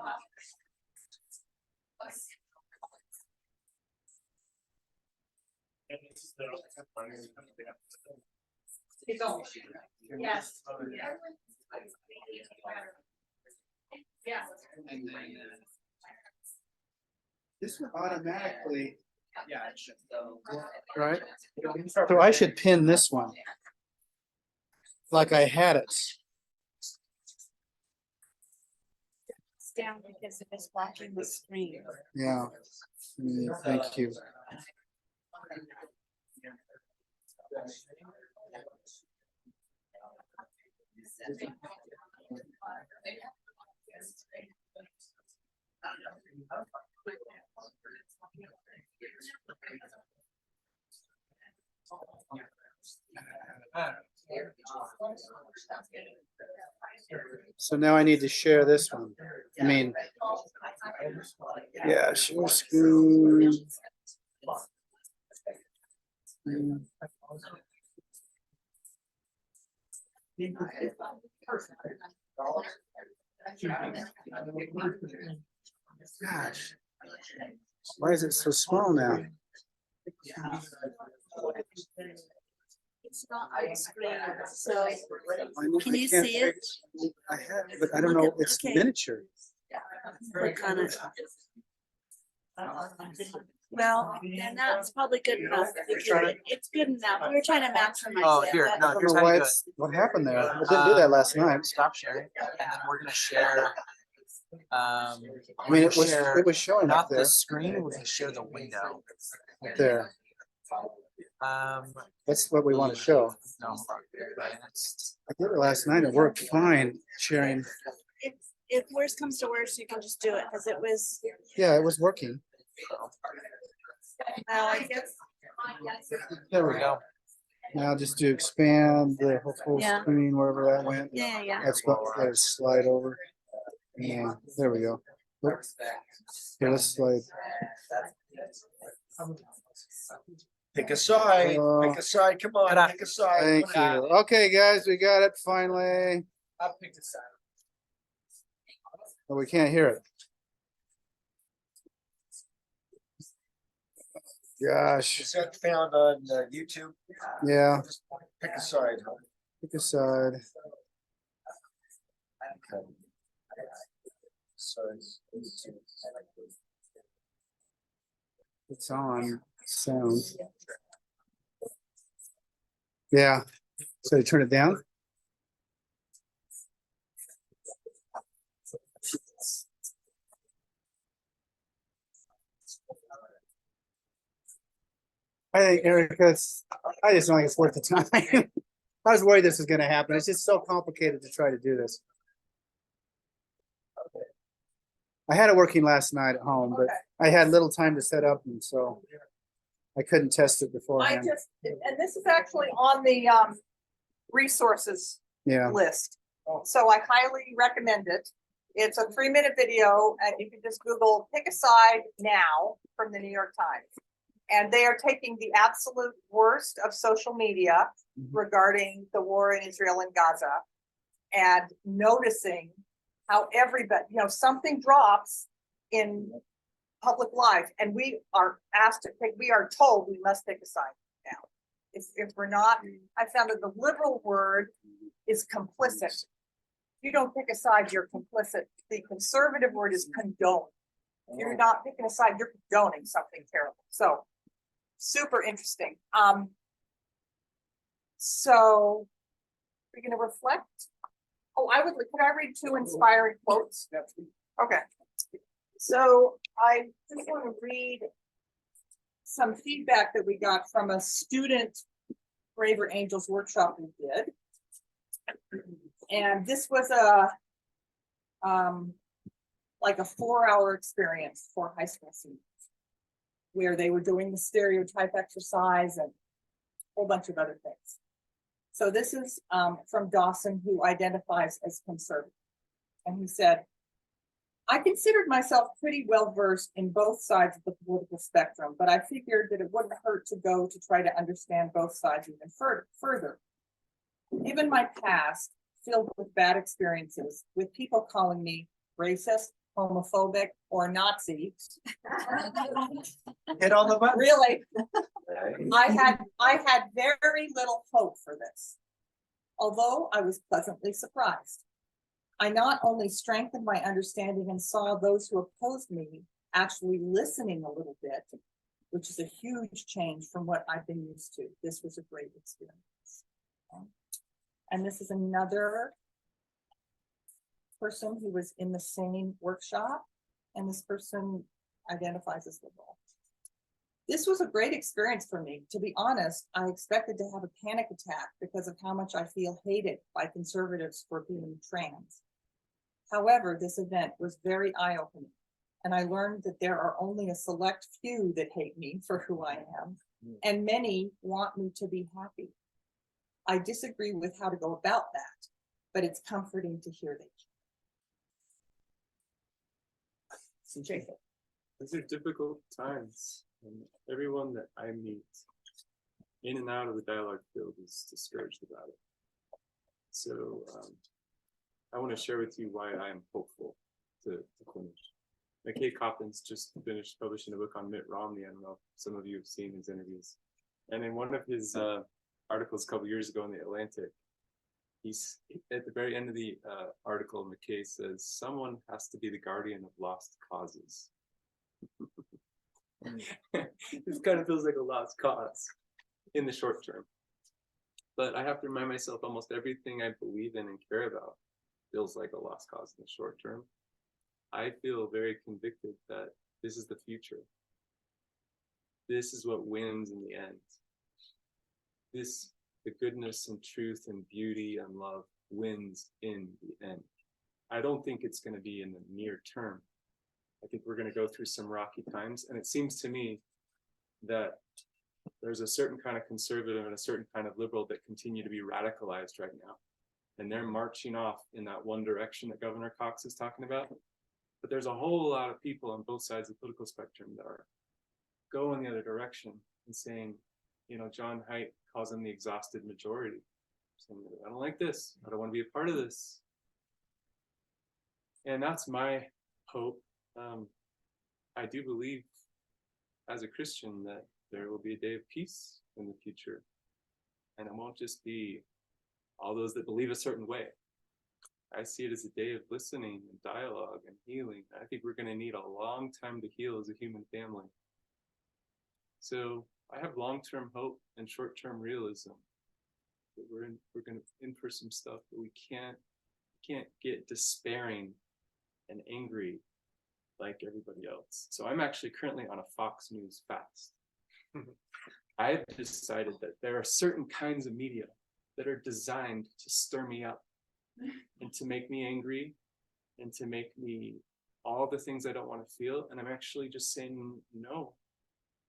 Yes. Yeah. This would automatically, Yeah, it should. right? So I should pin this one. Like I had it. It's down because it is blocking the screen. Yeah. Thank you. So now I need to share this one. I mean, yeah, share screen. Gosh, why is it so small now? It's not on screen, so I can you can't see it? fix- I have, but I don't know, it's Okay. miniature. Click on it. Well, and that's probably good enough. It's good enough. We were trying to maximize. Oh, it, here, but- no, I don't here's know how why you do it. it's, what happened there? I didn't do that last night. Stop sharing, and then we're gonna share. I mean, it was showing up Not there, the screen, we're gonna share the window. up there. Um, That's what we want to show. no, hold on. Next. I did it last night. It worked fine, sharing. If worse comes to worse, you can just do it because it was. Yeah, it was working. Now I guess. There we go. Now just to expand the whole Yeah. screen, wherever that went. Yeah, yeah. That's what, let it slide over. Yeah, there we go. Oops. Here, let's slide. Pick a side, pick a side, come on, pick a side. Thank you. Okay, guys, we got it finally. I'll pick this side. But we can't hear it. Gosh, Is that found on YouTube? yeah, Just pick a side. Huh? pick a side. Okay. Sides. It's on sound. Yeah, so you turn it down? I think Erica's, I just don't think it's worth the time. I was worried this was gonna happen. It's just so complicated to try to do this. I had it working last night at home, but I had little time to set up, and so I couldn't test it I beforehand. just, and this is actually on the resources Yeah, list. So I highly recommend it. It's a 3-minute video and you can just Google "pick a side now" from the New York Times. And they are taking the absolute worst of social media regarding the war in Israel and Gaza and noticing how everybody, something drops in public life and we are asked to pick, we are told we must pick a side now. If we're not, I found that the liberal word is complicit. If you don't pick a side, you're complicit. The conservative word is condone. If you're not picking a side, you're condoning something terrible. So super interesting. So we're gonna reflect. Oh, could I read 2 inspiring quotes? Okay. So I just want to read some feedback that we got from a student Braver Angels workshop we did. And this was like a 4-hour experience for high school seniors, where they were doing the stereotype exercise and a whole bunch of other things. So this is from Dawson, who identifies as conservative. And he said, "I considered myself pretty well versed in both sides of the political spectrum, but I figured that it wouldn't hurt to go to try to understand both sides even further. Given my past, filled with bad experiences, with people calling me racist, homophobic, or Nazi." Hit on the button. Really? I had very little hope for this, although I was pleasantly surprised. I not only strengthened my understanding and saw those who opposed me actually listening a little bit, which is a huge change from what I've been used to. This was a great experience. And this is another person who was in the same workshop, and this person identifies as liberal. "This was a great experience for me. To be honest, I expected to have a panic attack because of how much I feel hated by conservatives for being trans. However, this event was very eye-opening, and I learned that there are only a select few that hate me for who I am, and many want me to be happy. I disagree with how to go about that, but it's comforting to hear that." So Jacob. These are difficult times, and everyone that I meet in and out of the dialogue field is discouraged about it. So I want to share with you why I am hopeful to finish. McKay Coppins just finished publishing a book on Mitt Romney. I don't know if some of you have seen his interviews. And in one of his articles a couple years ago in the Atlantic, he's at the very end of the article, McKay says, someone has to be the guardian of lost causes. This kind of feels like a lost cause in the short term. But I have to remind myself almost everything I believe in and care about feels like a lost cause in the short term. I feel very convicted that this is the future. This is what wins in the end. The goodness and truth and beauty and love wins in the end. I don't think it's going to be in the near term. I think we're going to go through some rocky times. And it seems to me that there's a certain kind of conservative and a certain kind of liberal that continue to be radicalized right now. And they're marching off in that one direction that Governor Cox is talking about. But there's a whole lot of people on both sides of the political spectrum that are going the other direction and saying, you know, John Haidt calls them the exhausted majority. Saying, I don't like this. I don't want to be a part of this. And that's my hope. I do believe as a Christian that there will be a day of peace in the future. And it won't just be all those that believe a certain way. I see it as a day of listening and dialogue and healing. I think we're going to need a long time to heal as a human family. So I have long-term hope and short-term realism. That we're going to in for some stuff, but we can't get despairing and angry like everybody else. So I'm actually currently on a Fox News fast. I've decided that there are certain kinds of media that are designed to stir me up and to make me angry and to make me all the things I don't want to feel. And I'm actually just saying no.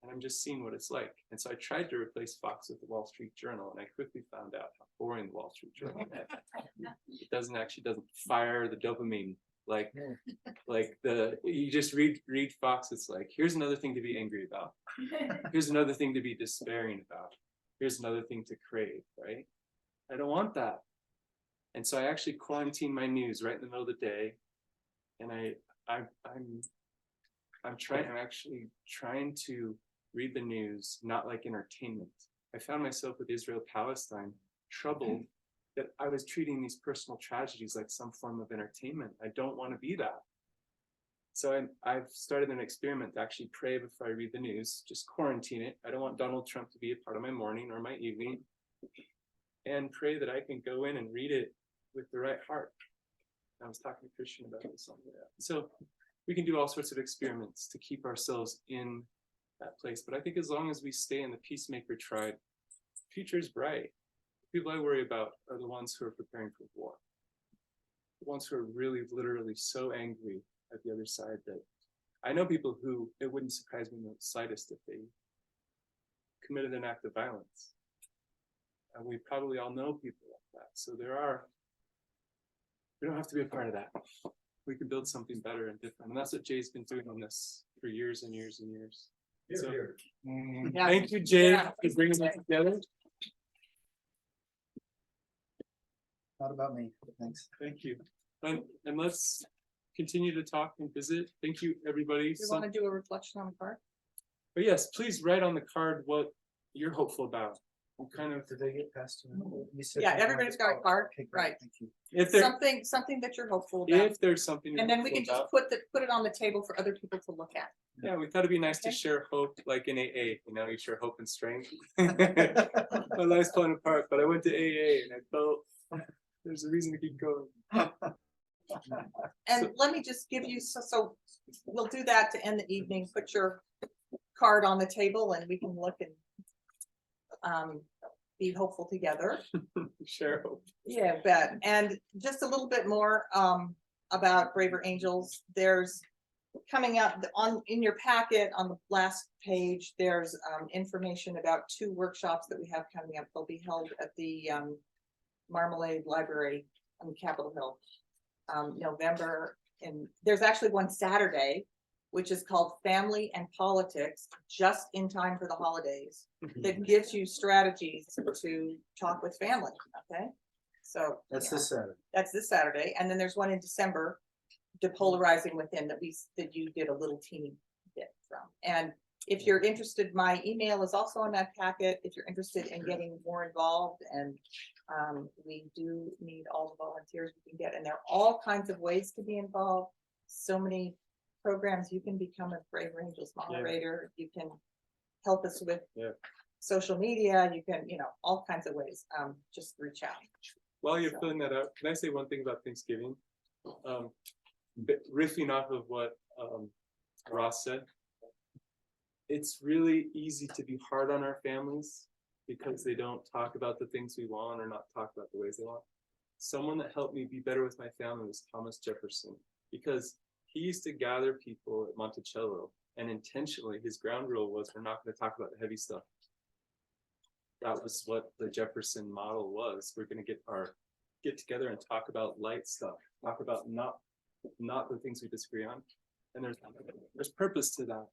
And I'm just seeing what it's like. And so I tried to replace Fox with the Wall Street Journal, and I quickly found out how boring the Wall Street Journal is. It doesn't fire the dopamine like you just read Fox. It's like, here's another thing to be angry about. Here's another thing to be despairing about. Here's another thing to crave, right? I don't want that. And so I actually quarantine my news right in the middle of the day. And I'm actually trying to read the news, not like entertainment. I found myself with Israel-Palestine troubled that I was treating these personal tragedies like some form of entertainment. I don't want to be that. So I've started an experiment to actually pray before I read the news, just quarantine it. I don't want Donald Trump to be a part of my morning or my evening, and pray that I can go in and read it with the right heart. I was talking to Christian about this on that. So we can do all sorts of experiments to keep ourselves in that place. But I think as long as we stay in the peacemaker tribe, the future is bright. The people I worry about are the ones who are preparing for war. The ones who are really, literally so angry at the other side that I know people who it wouldn't surprise me in the slightest if they committed an act of violence. And we probably all know people like that. So we don't have to be a part of that. We can build something better and different. And that's what Jay's been doing on this for years and years and years. So, thank you, Jay, for bringing that together. Not about me, but thanks. Thank you. And let's continue to talk and visit. Thank you, everybody. You want to do a reflection on the card? But yes, please write on the card what you're hopeful about. What kind of, Did they get past you? said Yeah, you everybody's wanted- got a card, okay, great, right? Thank you. if there, Something that you're hopeful about. if there's something you're And then we can hopeful just about. put it on the table for other people to look at. Yeah, we thought it'd be nice to Okay. share hope, like in AA, you share hope and strength. My life's falling apart, but I went to AA and I felt there's a reason to keep going. And let me just give you, so we'll do that to end the evening. Put your card on the table and we can look and be hopeful together. Share hope. Yeah, bet. And just a little bit more about Braver Angels. There's coming up in your packet on the last page, there's information about 2 workshops that we have coming up. They'll be held at the Marmalade Library on Capitol Hill. November, and there's actually one Saturday, which is called Family and Politics, just in time for the holidays, that gives you strategies to talk with family. Okay, so That's this Saturday. that's this Saturday, and then there's one in December, Depolarizing Within, that you did a little teeny bit from. And if you're interested, my email is also on that packet. If you're interested in getting more involved, and we do need all the volunteers we can get, and there are all kinds of ways to be involved. So many programs, you can become a Brave Angels moderator, you can help us with Yeah. social media, you can, all kinds of ways, just reach out. While you're filling that out, can I say one thing about Thanksgiving? Riffing off of what Ross said, it's really easy to be hard on our families because they don't talk about the things we want or not talk about the ways they want. Someone that helped me be better with my family was Thomas Jefferson, because he used to gather people at Monticello, and intentionally his ground rule was, we're not going to talk about the heavy stuff. That was what the Jefferson model was. We're going to get together and talk about light stuff, talk about not the things we disagree on. And there's purpose to that.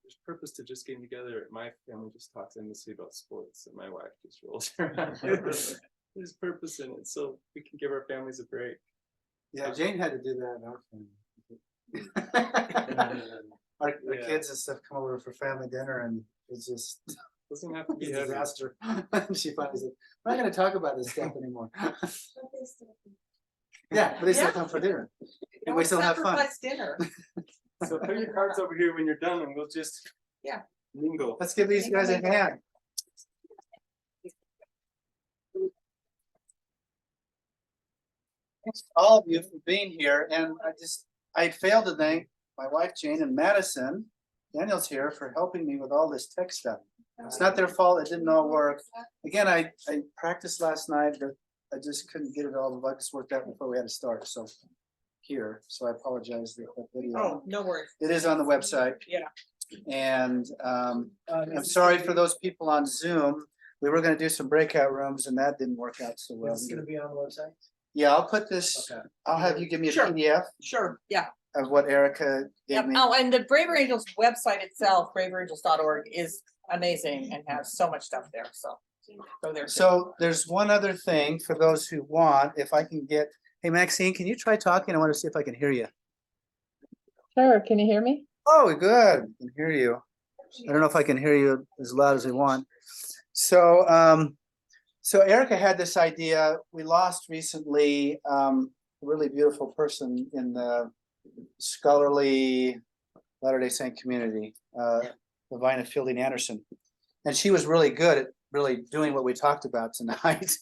There's purpose to just getting together. My family just talks endlessly about sports, and my wife just rolls around. There's purpose in it, so we can give our families a break. Yeah, Jane had to do that in our family. Our Yeah. kids and stuff come over for family dinner, and it's just Doesn't have to be a heavy. disaster. And she finally said, "We're not going to talk about this stuff anymore." Yeah, but they still come for dinner, and we still have fun. Sacrifice dinner. So put your cards over here when you're done, and we'll just mingle. Let's give these guys a hand. Thanks to all of you for being here, and I failed to thank my wife Jane and Madison, Daniel's here, for helping me with all this tech stuff. It's not their fault, it didn't all work. Again, I practiced last night, but I just couldn't get it all, the bugs worked out before we had to start, so I apologize that video. Oh, no worries. It is on the website. Yeah. And I'm sorry for those people on Zoom. We were gonna do some breakout rooms and that didn't work out so well. It's gonna be on the website? Yeah, I'll put this, Okay. I'll have you give me a Sure. PDF Sure, yeah. of what Erica gave Yep. me. Oh, and the Braver Angels website itself, braverangels.org, is amazing and has so much stuff there, so go there. So there's one other thing for those who want, if I can get, hey Maxine, can you try talking? I want to see if I can hear you. Sure, can you hear me? Oh, good, I can hear you. I don't know if I can hear you as loud as we want. So, so Erica had this idea. We lost recently a really beautiful person in the scholarly Latter-day Saint community, Lavina Fielding Anderson. And she was really good at really doing what we talked about tonight.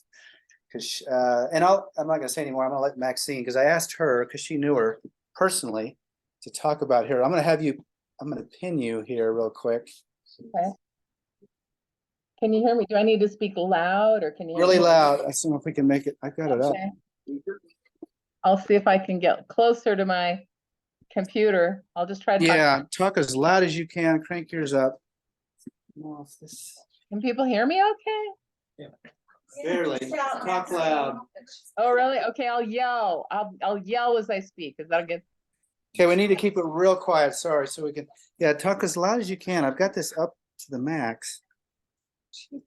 Because I'm not gonna say anymore. I'm gonna let Maxine, because I asked her, because she knew her personally, to talk about her. I'm gonna pin you here real quick. Okay. Can you hear me? Do I need to speak loud or can you hear Really me? loud. I see if we can make it. I've got it up. Okay. I'll see if I can get closer to my computer. I'll just try to talk. Yeah, talk as loud as you can. Crank yours up. Can people hear me okay? Barely. Talk loud. Oh, really? Okay, I'll yell. I'll yell as I speak, because that'll get. Okay, we need to keep it real quiet. Sorry, so we can, yeah, talk as loud as you can. I've got this up to the max.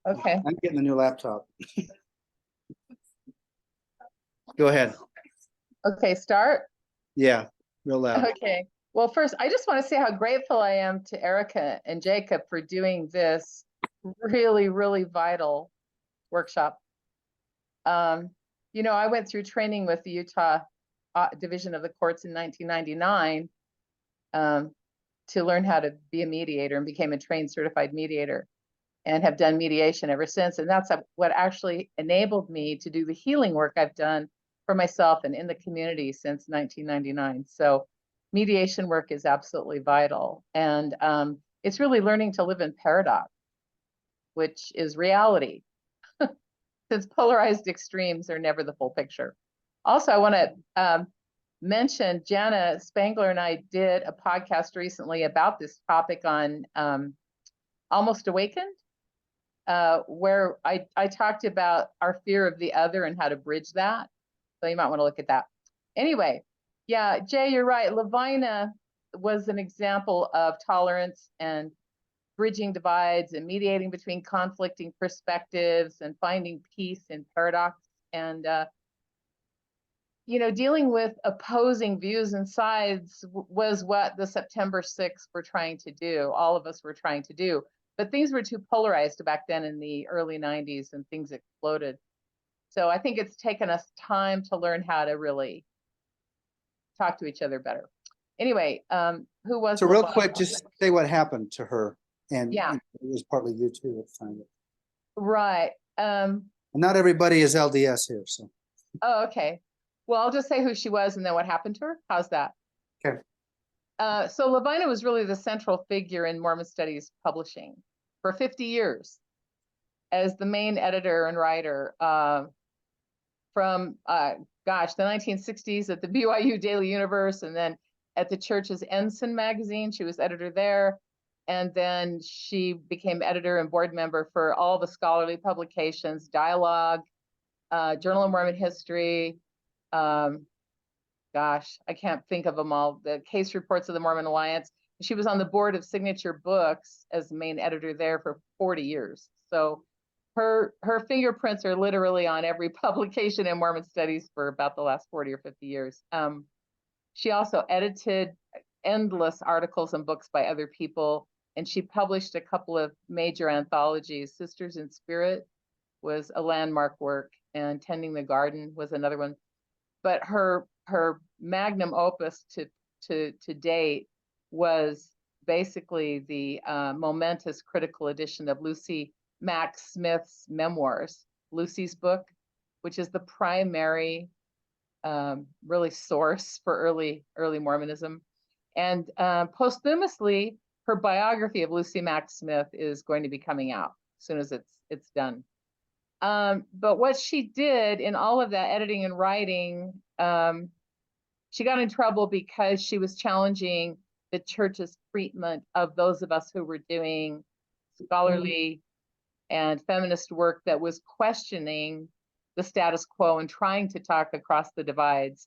Okay. I'm getting a new laptop. Go ahead. Okay, start. Yeah, real loud. Okay. Well, first, I just want to say how grateful I am to Erica and Jacob for doing this really, really vital workshop. You know, I went through training with the Utah Division of the Courts in 1999 to learn how to be a mediator, and became a trained certified mediator, and have done mediation ever since. And that's what actually enabled me to do the healing work I've done for myself and in the community since 1999. So mediation work is absolutely vital. And it's really learning to live in paradox, which is reality, since polarized extremes are never the full picture. Also, I want to mention Jana Spangler and I did a podcast recently about this topic on Almost Awakened, where I talked about our fear of the other and how to bridge that. So you might want to look at that. Anyway, yeah, Jay, you're right. Lavina was an example of tolerance and bridging divides and mediating between conflicting perspectives and finding peace in paradox. And, you know, dealing with opposing views and sides was what the September 6th were trying to do. All of us were trying to do. But things were too polarized back then in the early 90s, and things exploded. So I think it's taken us time to learn how to really talk to each other better. Anyway, who was? So real Lavina? quick, just say what happened to her. And Yeah. it was partly you too at the time. Right. Not everybody is LDS here, so. Oh, okay. Well, I'll just say who she was and then what happened to her. How's that? Okay. So Lavina was really the central figure in Mormon Studies publishing for 50 years as the main editor and writer from, gosh, the 1960s at the BYU Daily Universe, and then at the church's Ensign magazine. She was editor there. And then she became editor and board member for all the scholarly publications, Dialogue, Journal of Mormon History. Gosh, I can't think of them all. The Case Reports of the Mormon Alliance. She was on the board of Signature Books as the main editor there for 40 years. So her fingerprints are literally on every publication in Mormon Studies for about the last 40 or 50 years. She also edited endless articles and books by other people, and she published a couple of major anthologies. Sisters in Spirit was a landmark work, and Tending the Garden was another one. But her magnum opus to date was basically the momentous critical edition of Lucy Mack Smith's memoirs, Lucy's book, which is the primary really source for early Mormonism. And posthumously, her biography of Lucy Mack Smith is going to be coming out as soon as it's done. But what she did in all of that editing and writing, she got in trouble because she was challenging the church's treatment of those of us who were doing scholarly and feminist work that was questioning the status quo and trying to talk across the divides.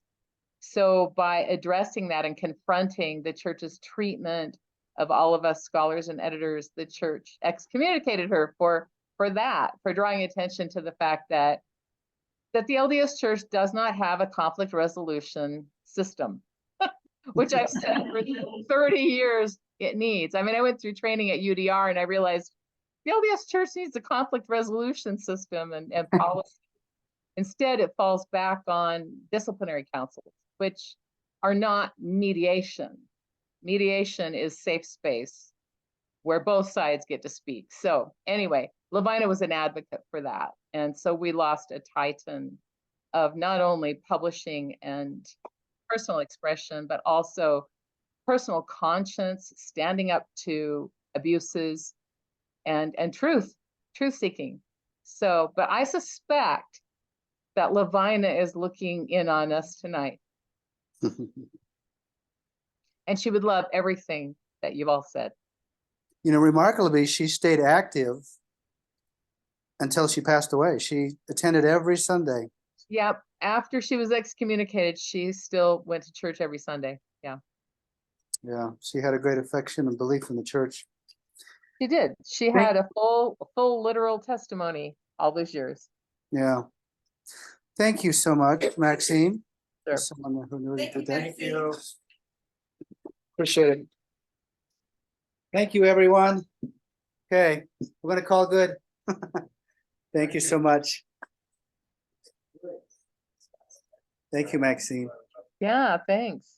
So by addressing that and confronting the church's treatment of all of us scholars and editors, the church excommunicated her for drawing attention to the fact that the LDS Church does not have a conflict resolution system, which I've said for 30 years it needs. I mean, I went through training at UDR and I realized the LDS Church needs a conflict resolution system and policy. Instead, it falls back on disciplinary councils, which are not mediation. Mediation is safe space where both sides get to speak. So anyway, Lavina was an advocate for that. And so we lost a titan of not only publishing and personal expression, but also personal conscience, standing up to abuses and truth seeking. So, but I suspect that Lavina is looking in on us tonight. And she would love everything that you've all said. You know, remarkably, she stayed active until she passed away. She attended every Sunday. Yep. After she was excommunicated, she still went to church every Sunday. Yeah. Yeah, she had a great affection and belief in the church. She did. She had a full literal testimony all those years. Yeah. Thank you so much, Maxine. Sure. Someone who knew you did that. Thank you. Appreciate it. Thank you, everyone. Okay, we're gonna call good. Thank you so much. Thank you, Maxine. Yeah, thanks.